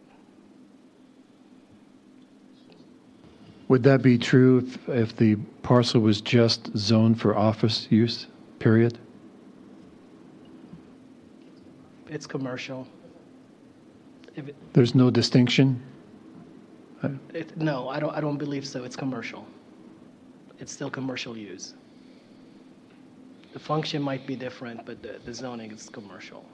Would that be true if the parcel was just zoned for office use, period? It's commercial. If There's no distinction? no, I don't believe so. It's commercial. It's still commercial use. The function might be different, but the zoning is commercial.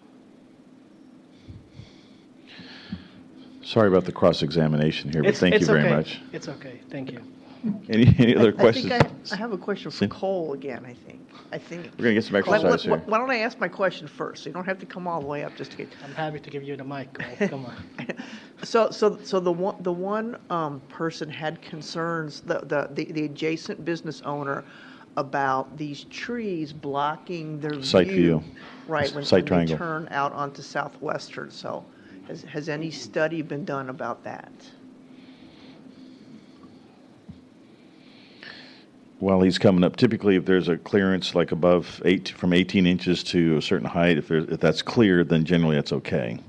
Sorry about the cross-examination here, but thank you very okay. much. It's okay. Thank you. Any other questions? I think I have a question for Cole again, I think. We're going to get some Why exercise here. why don't I ask my question first, so you don't have to come all the way up just to get. I'm happy to give you the mic, Cole. Come on. So the one person had concerns, the adjacent business owner, about these trees blocking their Site view. Right, when Site they triangle. turn out onto Southwestern. So has any study been done about that? While he's coming up, typically if there's a clearance like above from 18 inches to a certain height, if that's clear, then generally that's okay.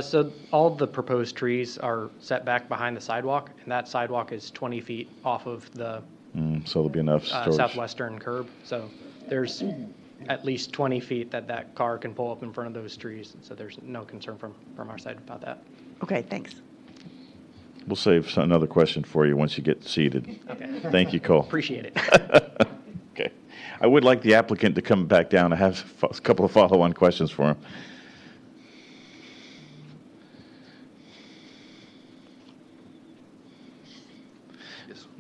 So all the proposed trees are set back behind the sidewalk, and that sidewalk is 20 feet off of the So there'll be enough storage. southwestern curb. So there's at least 20 feet that car can pull up in front of those trees. So there's no concern from our side about that. Okay, thanks. We'll save another question for you once you get seated. Okay. Thank you, Cole. Appreciate it. Okay. I would like the applicant to come back down. I have a couple of follow-on questions for him.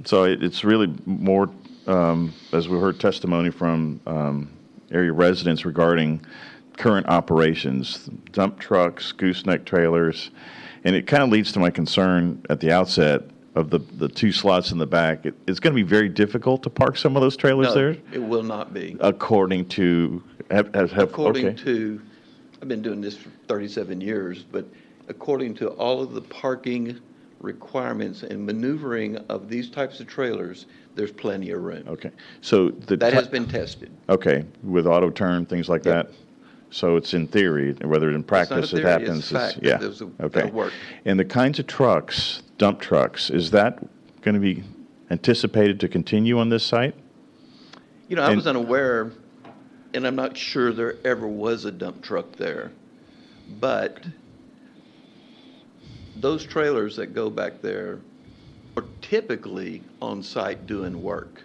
So it's really more, as we heard testimony from area residents regarding current operations, dump trucks, gooseneck trailers, and it kind of leads to my concern at the outset of the two slots in the back. It's going to be very difficult to park some of those trailers No, there, it will not be. according to, According okay. to, I've been doing this for 37 years, but according to all of the parking requirements and maneuvering of these types of trailers, there's plenty of room. Okay, so That has been tested. Okay, with auto turn, things like that? So it's in theory, whether in practice it theory, it's happens. fact that Yeah, that'll okay. work. And the kinds of trucks, dump trucks, is that going to be anticipated to continue on this site? You know, I was unaware, and I'm not sure there ever was a dump truck there, but those trailers that go back there are typically on site doing work.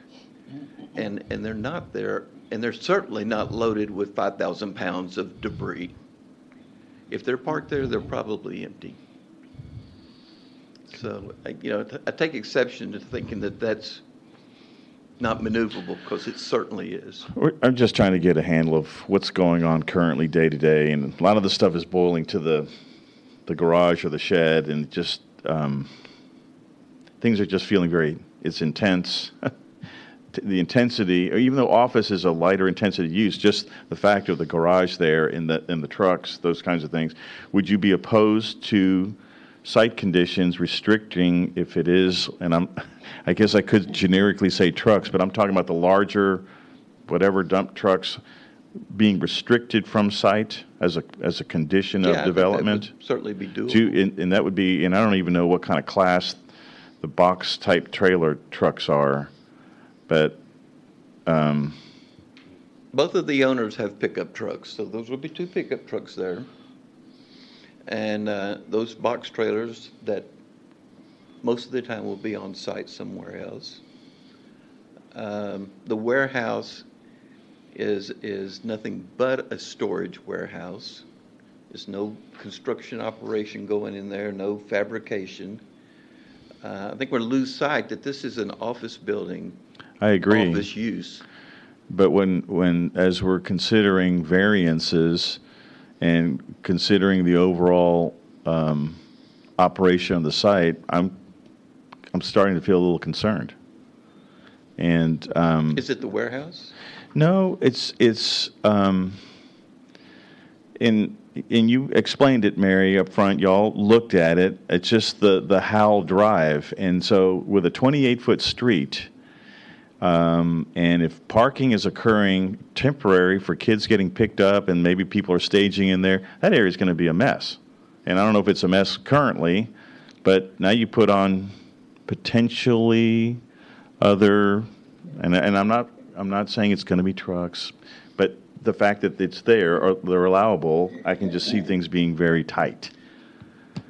And they're not there, and they're certainly not loaded with 5,000 pounds of debris. If they're parked there, they're probably empty. So, I take exception to thinking that that's not maneuverable, because it certainly is. I'm just trying to get a handle of what's going on currently day to day, and a lot of the stuff is boiling to the garage or the shed, and just things are just feeling it's intense. The intensity, even though office is a lighter intensity use, just the fact of the garage there in the trucks, those kinds of things, would you be opposed to site conditions restricting if it is, and I guess I could generically say trucks, but I'm talking about the larger, whatever dump trucks being restricted from site as a condition of development? That would certainly be doable. And that would be, and I don't even know what kind of class the box type trailer trucks are, but Both of the owners have pickup trucks, so those will be two pickup trucks there. And those box trailers that most of the time will be on site somewhere else. The warehouse is nothing but a storage warehouse. There's no construction operation going in there, no fabrication. I think we're lose sight that this is an office building. I agree. Office use. But when as we're considering variances and considering the overall operation of the site, I'm starting to feel a little concerned. And Is it the warehouse? no, it's and you explained it, Mary, up front. Y'all looked at it. It's just the Howell Drive, and so with a 28-foot street. And if parking is occurring temporary for kids getting picked up and maybe people are staging in there, that area is going to be a mess. And I don't know if it's a mess currently, but now you put on potentially other, and I'm not saying it's going to be trucks, but the fact that it's there or they're allowable, I can just see things being very tight.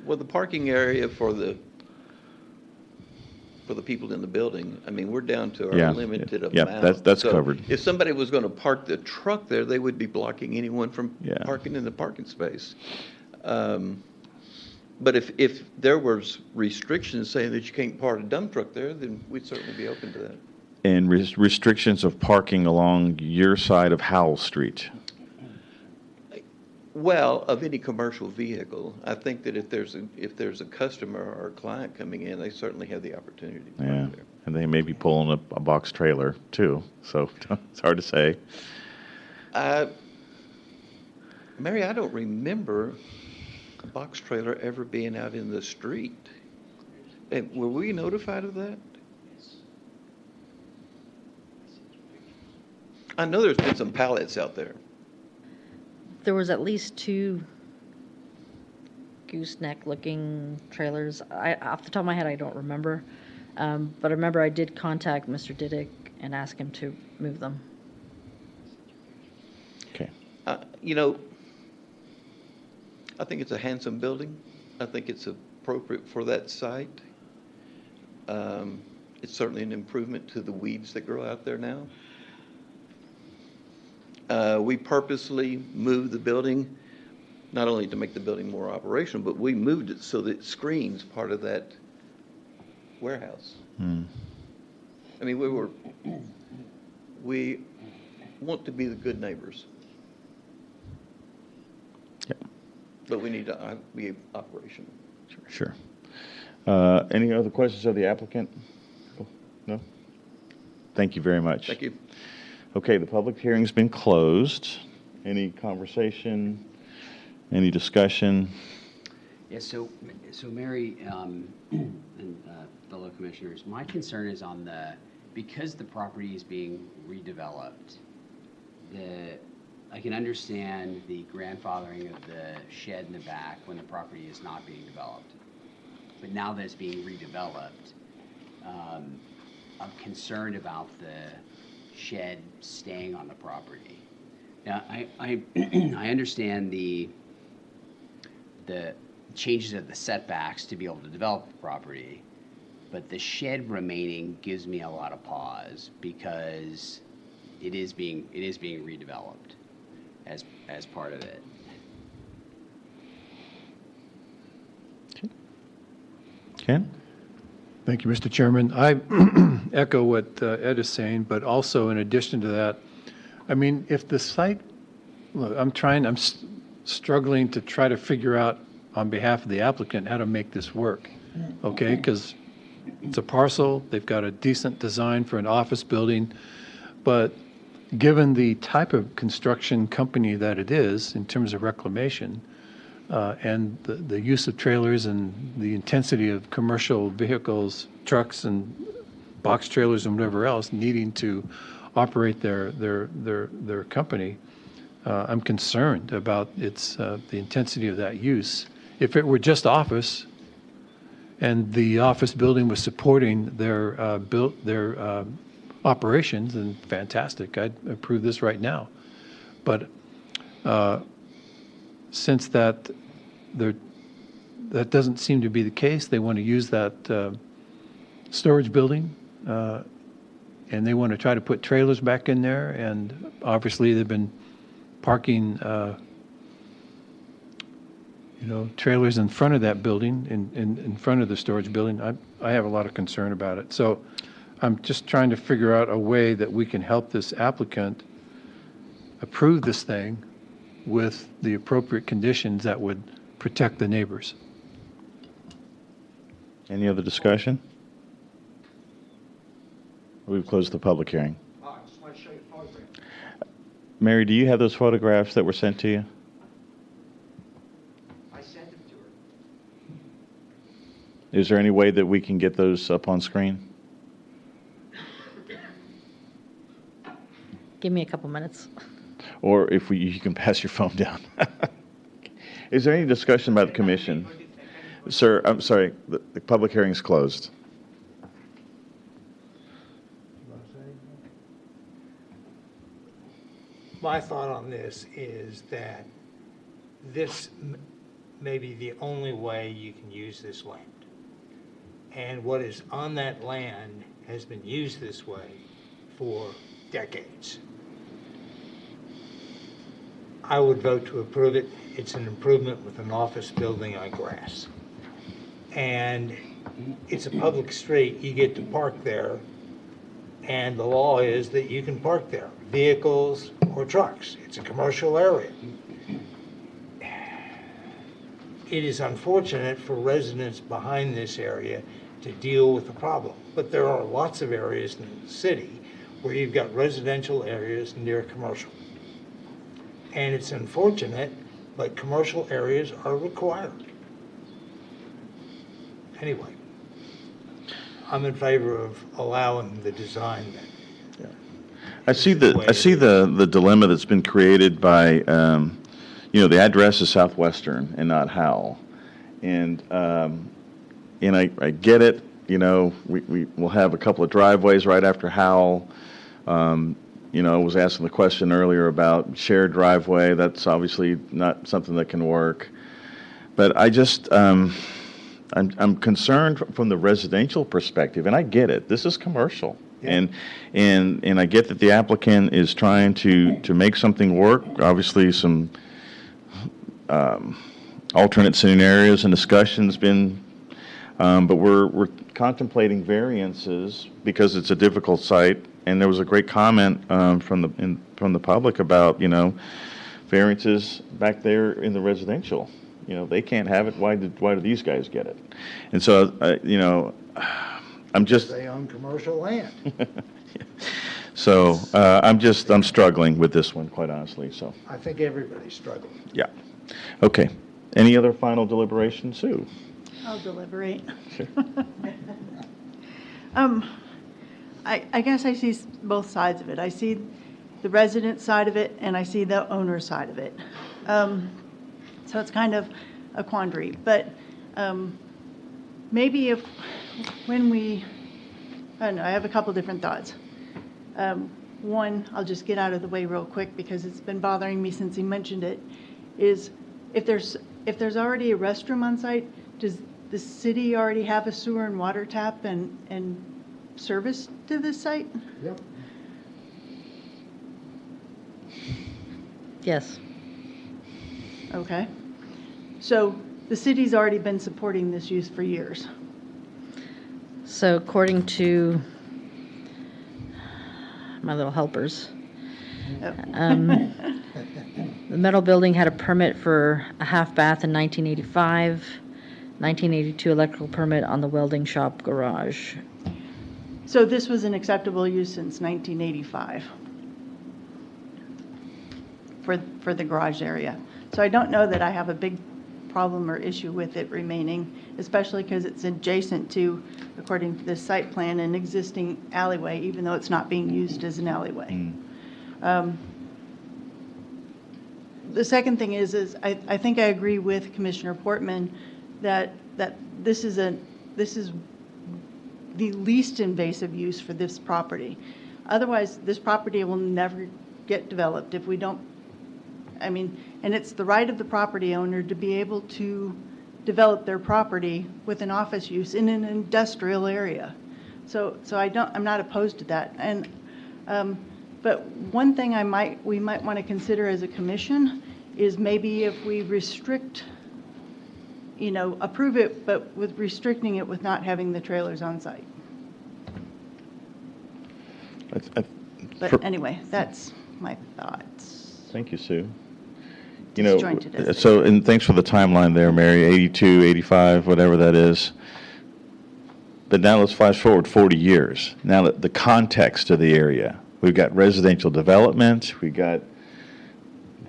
Well, the parking area for the people in the building, I mean, we're down to our limited amount. That's So covered. if somebody was going to park the truck there, they would be blocking anyone from Yeah. parking in the parking space. But if there was restrictions saying that you can't park a dump truck there, then we'd certainly be open to that. And restrictions of parking along your side of Howell Street. Well, of any commercial vehicle, I think that if there's a customer or a client coming in, they certainly have the opportunity to Yeah, park there. and they may be pulling a box trailer too, so it's hard to say. Mary, I don't remember a box trailer ever being out in the street. And were we notified of that? I know there's been some pallets out there. There was at least 2 gooseneck-looking trailers. Off the top of my head, I don't remember. But I remember I did contact Mr. Diddick and ask him to move them. Okay. You know, I think it's a handsome building. I think it's appropriate for that site. It's certainly an improvement to the weeds that grow out there now. We purposely moved the building, not only to make the building more operational, but we moved it so that it screens part of that warehouse. I mean, we want to be the good neighbors. Yep. But we need to be operational. Sure. Any other questions of the applicant? No? Thank you very much. Thank you. Okay, the public hearing's been closed. Any conversation, any discussion? Yeah, so Mary, and fellow commissioners, my concern is on because the property is being redeveloped, I can understand the grandfathering of the shed in the back when the property is not being developed. But now that it's being redeveloped, I'm concerned about the shed staying on the property. Now, I understand the changes of the setbacks to be able to develop the property, but the shed remaining gives me a lot of pause because it is being redeveloped as part of it. Ken? Thank you, Mr. Chairman. I echo what Ed is saying, but also in addition to that, I mean, if the site, look, I'm struggling to try to figure out on behalf of the applicant how to make this work, okay? Because it's a parcel, they've got a decent design for an office building, but given the type of construction company that it is in terms of reclamation, and the use of trailers and the intensity of commercial vehicles, trucks and box trailers and whatever else needing to operate their company, I'm concerned about the intensity of that use. If it were just office and the office building was supporting their operations, then fantastic, I'd approve this right now. But since that doesn't seem to be the case, they want to use that storage building, and they want to try to put trailers back in there, and obviously they've been parking trailers in front of that building, in front of the storage building. I have a lot of concern about it. So I'm just trying to figure out a way that we can help this applicant approve this thing with the appropriate conditions that would protect the neighbors. Any other discussion? We've closed the public hearing. I just want to show you a photograph. Mary, do you have those photographs that were sent to you? I sent them to her. Is there any way that we can get those up on screen? Give me a couple minutes. Or if you can pass your phone down. Is there any discussion by the commission? Sir, I'm sorry, the public hearing is closed. My thought on this is that this may be the only way you can use this land. And what is on that land has been used this way for decades. I would vote to approve it. It's an improvement with an office building on grass. And it's a public street. You get to park there. And the law is that you can park there, vehicles or trucks. It's a commercial area. It is unfortunate for residents behind this area to deal with the problem. But there are lots of areas in the city where you've got residential areas near commercial. And it's unfortunate, but commercial areas are required. Anyway, I'm in favor of allowing the design then. I see the dilemma that's been created by, the address is Southwestern and not Howell. And I get it, we'll have a couple of driveways right after Howell. I was asking the question earlier about shared driveway. That's obviously not something that can work. But I just, I'm concerned from the residential perspective, and I get it. This is commercial. Yeah. And I get that the applicant is trying to make something work. Obviously, some alternate scenarios and discussions been, but we're contemplating variances because it's a difficult site. And there was a great comment from the public about variances back there in the residential. They can't have it. Why do these guys get it? And so I'm just. They own commercial land. So I'm struggling with this one, quite honestly. So I think everybody's struggling. Yeah. Okay. Any other final deliberations, Sue? I'll deliberate. Sure. I guess I see both sides of it. I see the resident side of it, and I see the owner side of it. So it's kind of a quandary. But maybe I don't know, I have a couple different thoughts. One, I'll just get out of the way real quick because it's been bothering me since he mentioned it, is if there's already a restroom on site, does the city already have a sewer and water tap and service to this site? Yep. Yes. Okay. So the city's already been supporting this use for years. So according to my little helpers, the metal building had a permit for a half bath in 1985, 1982 electrical permit on the welding shop garage. So this was an acceptable use since 1985 for the garage area. So I don't know that I have a big problem or issue with it remaining, especially because it's adjacent to, according to this site plan, an existing alleyway, even though it's not being used as an alleyway. The second thing is I think I agree with Commissioner Portman that this is the least invasive use for this property. Otherwise, this property will never get developed if we don't. I mean, and it's the right of the property owner to be able to develop their property with an office use in an industrial area. So I'm not opposed to that. And but one thing we might want to consider as a commission is maybe if we restrict, approve it, but with restricting it with not having the trailers on site. But anyway, that's my thoughts. Thank you, Sue. Disjointed, as they So, and thanks for the timeline there, Mary, 82, 85, whatever that is. But now let's flash forward 40 years. Now the context of the area. We've got residential development, we got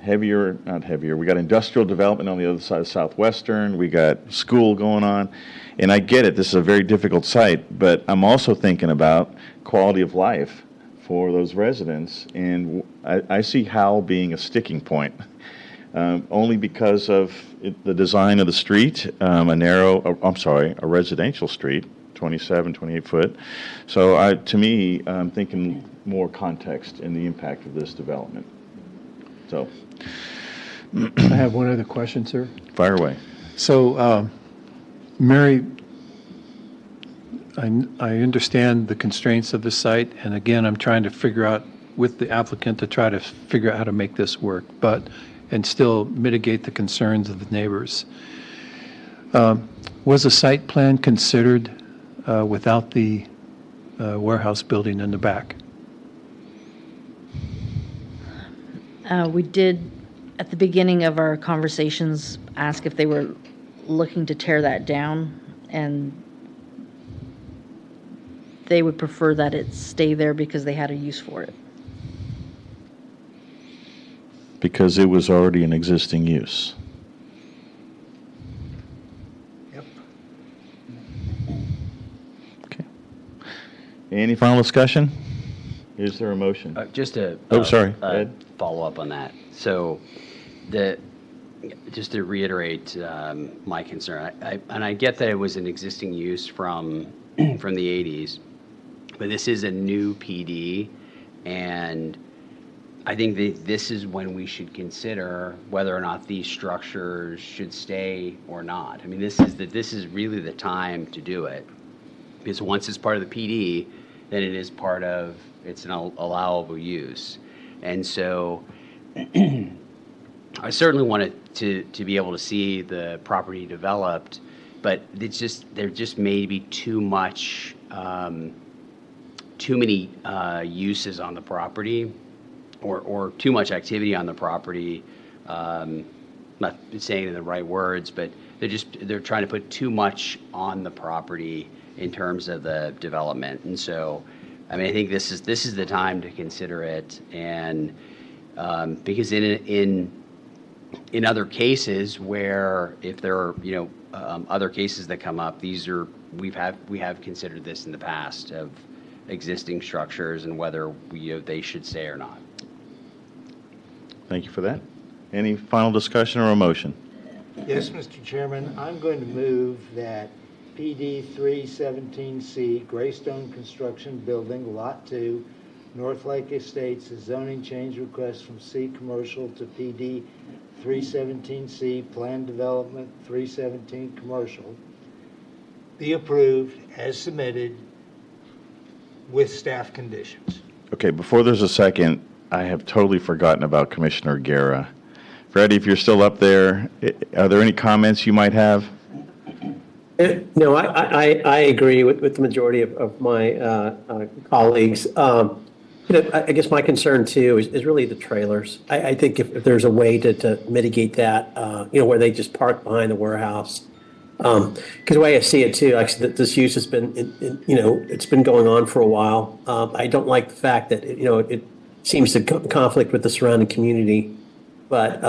we got industrial development on the other side of Southwestern, we got school going on. And I get it, this is a very difficult site, but I'm also thinking about quality of life for those residents. And I see Howell being a sticking point. Only because of the design of the street, a residential street, 27, 28 foot. So to me, I'm thinking more context in the impact of this development. So, I have one other question, sir. fire away. So, Mary, I understand the constraints of the site, and again, I'm trying to figure out with the applicant to try to figure out how to make this work, and still mitigate the concerns of the neighbors. Was a site plan considered without the warehouse building in the back? We did, at the beginning of our conversations, ask if they were looking to tear that down, and they would prefer that it stay there because they had a use for it. Because it was already an existing use. Yep. Okay. Any final discussion? Is there a motion? Just to Sorry. Ed? follow up on that. So, just to reiterate my concern, I get that it was an existing use from the 80s, but this is a new PD, and I think that this is when we should consider whether or not these structures should stay or not. I mean, this is really the time to do it, because once it's part of the PD, then it's an allowable use. And so I certainly wanted to be able to see the property developed, but there just may be too many uses on the property, or too much activity on the property. Not saying it in the right words, but they're trying to put too much on the property in terms of the development. And so, I mean, I think this is the time to consider it, and because in other cases where if there are other cases that come up, we have considered this in the past of existing structures and whether they should stay or not. Thank you for that. Any final discussion or a motion? Yes, Mr. Chairman, I'm going to move that PD 317C, Greystone Construction Building, Lot 2, North Lake Estates, a zoning change request from C Commercial to PD 317C, Plan Development 317 Commercial, be approved as submitted with staff conditions. Okay, before there's a second, I have totally forgotten about Commissioner Guerra. Freddie, if you're still up there, are there any comments you might have? No, I agree with the majority of my colleagues. I guess my concern too is really the trailers. I think if there's a way to mitigate that, where they just park behind the warehouse. Because the way I see it too, actually, this use has been, it's been going on for a while. I don't like the fact that, it seems to conflict with the surrounding community. But,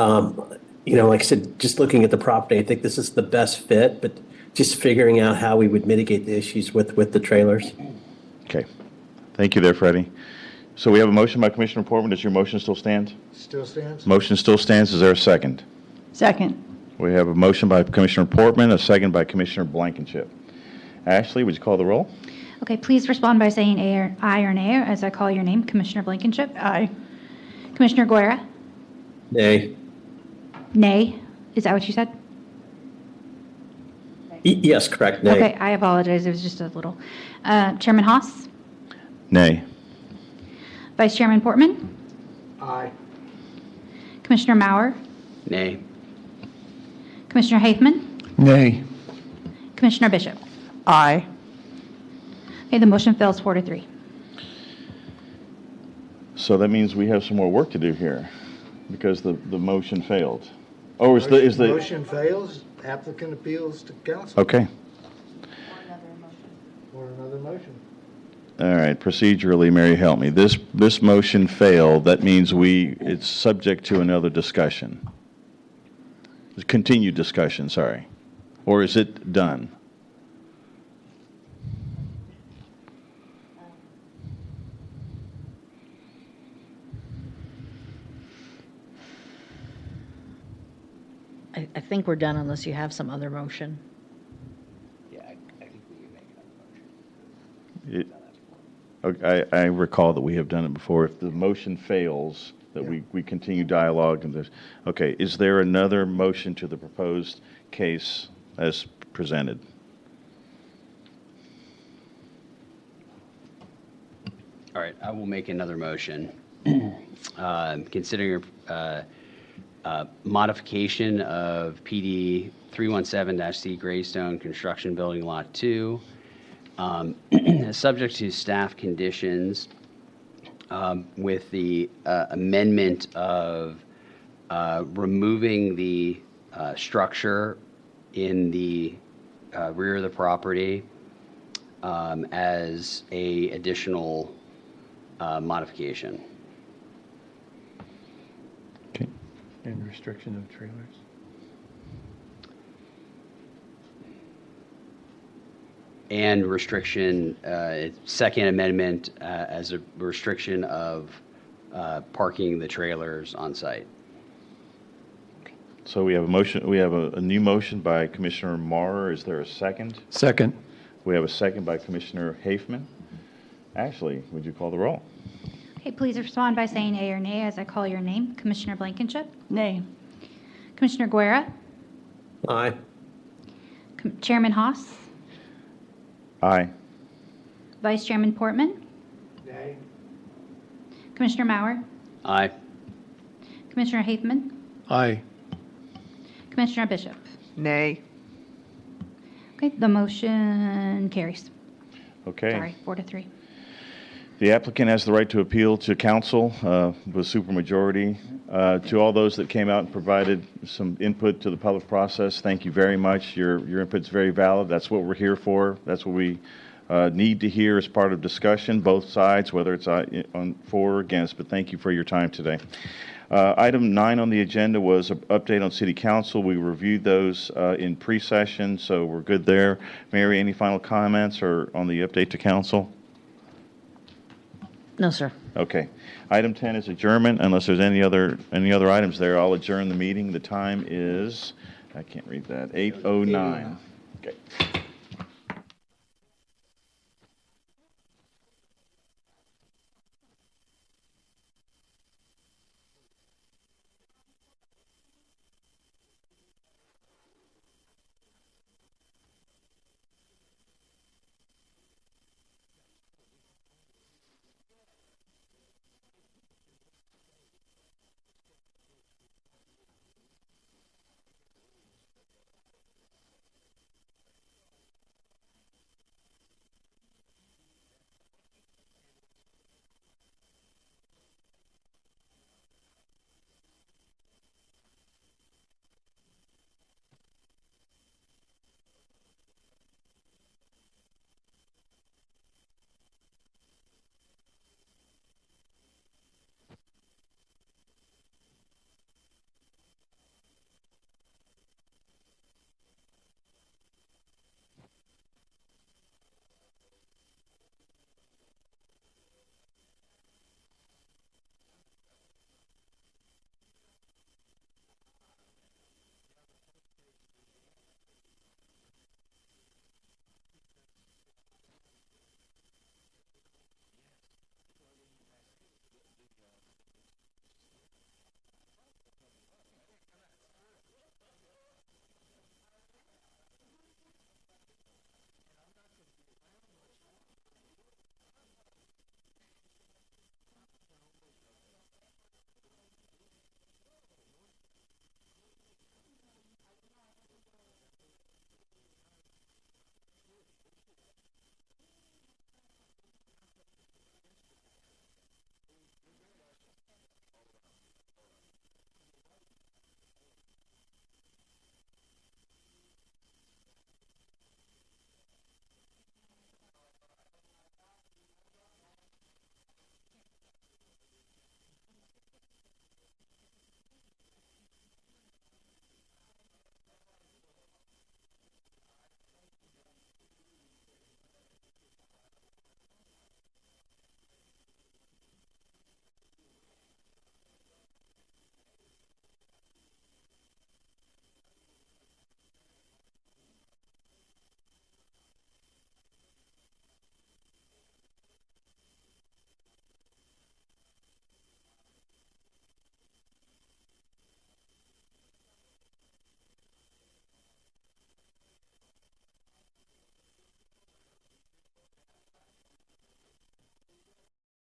like I said, just looking at the property, I think this is the best fit, but just figuring out how we would mitigate the issues with the trailers. Okay. Thank you there, Freddie. So we have a motion by Commissioner Portman. Does your motion still stand? Still stands? Motion still stands. Is there a second? Second. We have a motion by Commissioner Portman, a second by Commissioner Blankenship. Ashley, would you call the roll? Okay, please respond by saying aye or nay as I call your name. Commissioner Blankenship? Aye. Commissioner Guerra? Nay. Nay? Is that what you said? Yes, correct, nay. Okay, I apologize. It was just a little. Chairman Haas? Nay. Vice Chairman Portman? Aye. Commissioner Maurer? Nay. Commissioner Haithman? Nay. Commissioner Bishop? Aye. Okay, the motion fails 4-3. So that means we have some more work to do here because the motion failed. Oh, is the Motion fails, applicant appeals to council. Okay. Or another motion. All right, procedurally, Mary, help me. This motion failed. That means it's subject to another discussion. Continued discussion, sorry. Or is it done? I think we're done unless you have some other motion. Yeah, I think we can make another motion. Okay, I recall that we have done it before. If the motion fails, that we continue dialogue and there's, okay, is there another motion to the proposed case as presented? All right, I will make another motion. Considering modification of PD 317-C Greystone Construction Building Lot 2, subject to staff conditions, with the amendment of removing the structure in the rear of the property as a additional modification. Okay. And restriction of trailers. And restriction, second amendment as a restriction of parking the trailers on site. So we have a motion, we have a new motion by Commissioner Maurer. Is there a second? Second. We have a second by Commissioner Hafman. Ashley, would you call the roll? Okay, please respond by saying A or nay as I call your name. Commissioner Blankenship? Nay. Commissioner Guerra? Aye. Chairman Haas? Aye. Vice Chairman Portman? Nay. Commissioner Maurer? Aye. Commissioner Hafman? Aye. Commissioner Bishop? Nay. Okay, the motion carries. Okay. Sorry, 4-3. The applicant has the right to appeal to council with supermajority. To all those that came out and provided some input to the public process, thank you very much. Your input's very valid. That's what we're here for. That's what we need to hear as part of discussion, both sides, whether it's on for or against, but thank you for your time today. Item 9 on the agenda was an update on city council. We reviewed those in pre-session, so we're good there. Mary, any final comments or on the update to council? No, sir. Okay. Item 10 is adjournment. Unless there's any other items there, I'll adjourn the meeting. The time is, I can't read that, 8:09.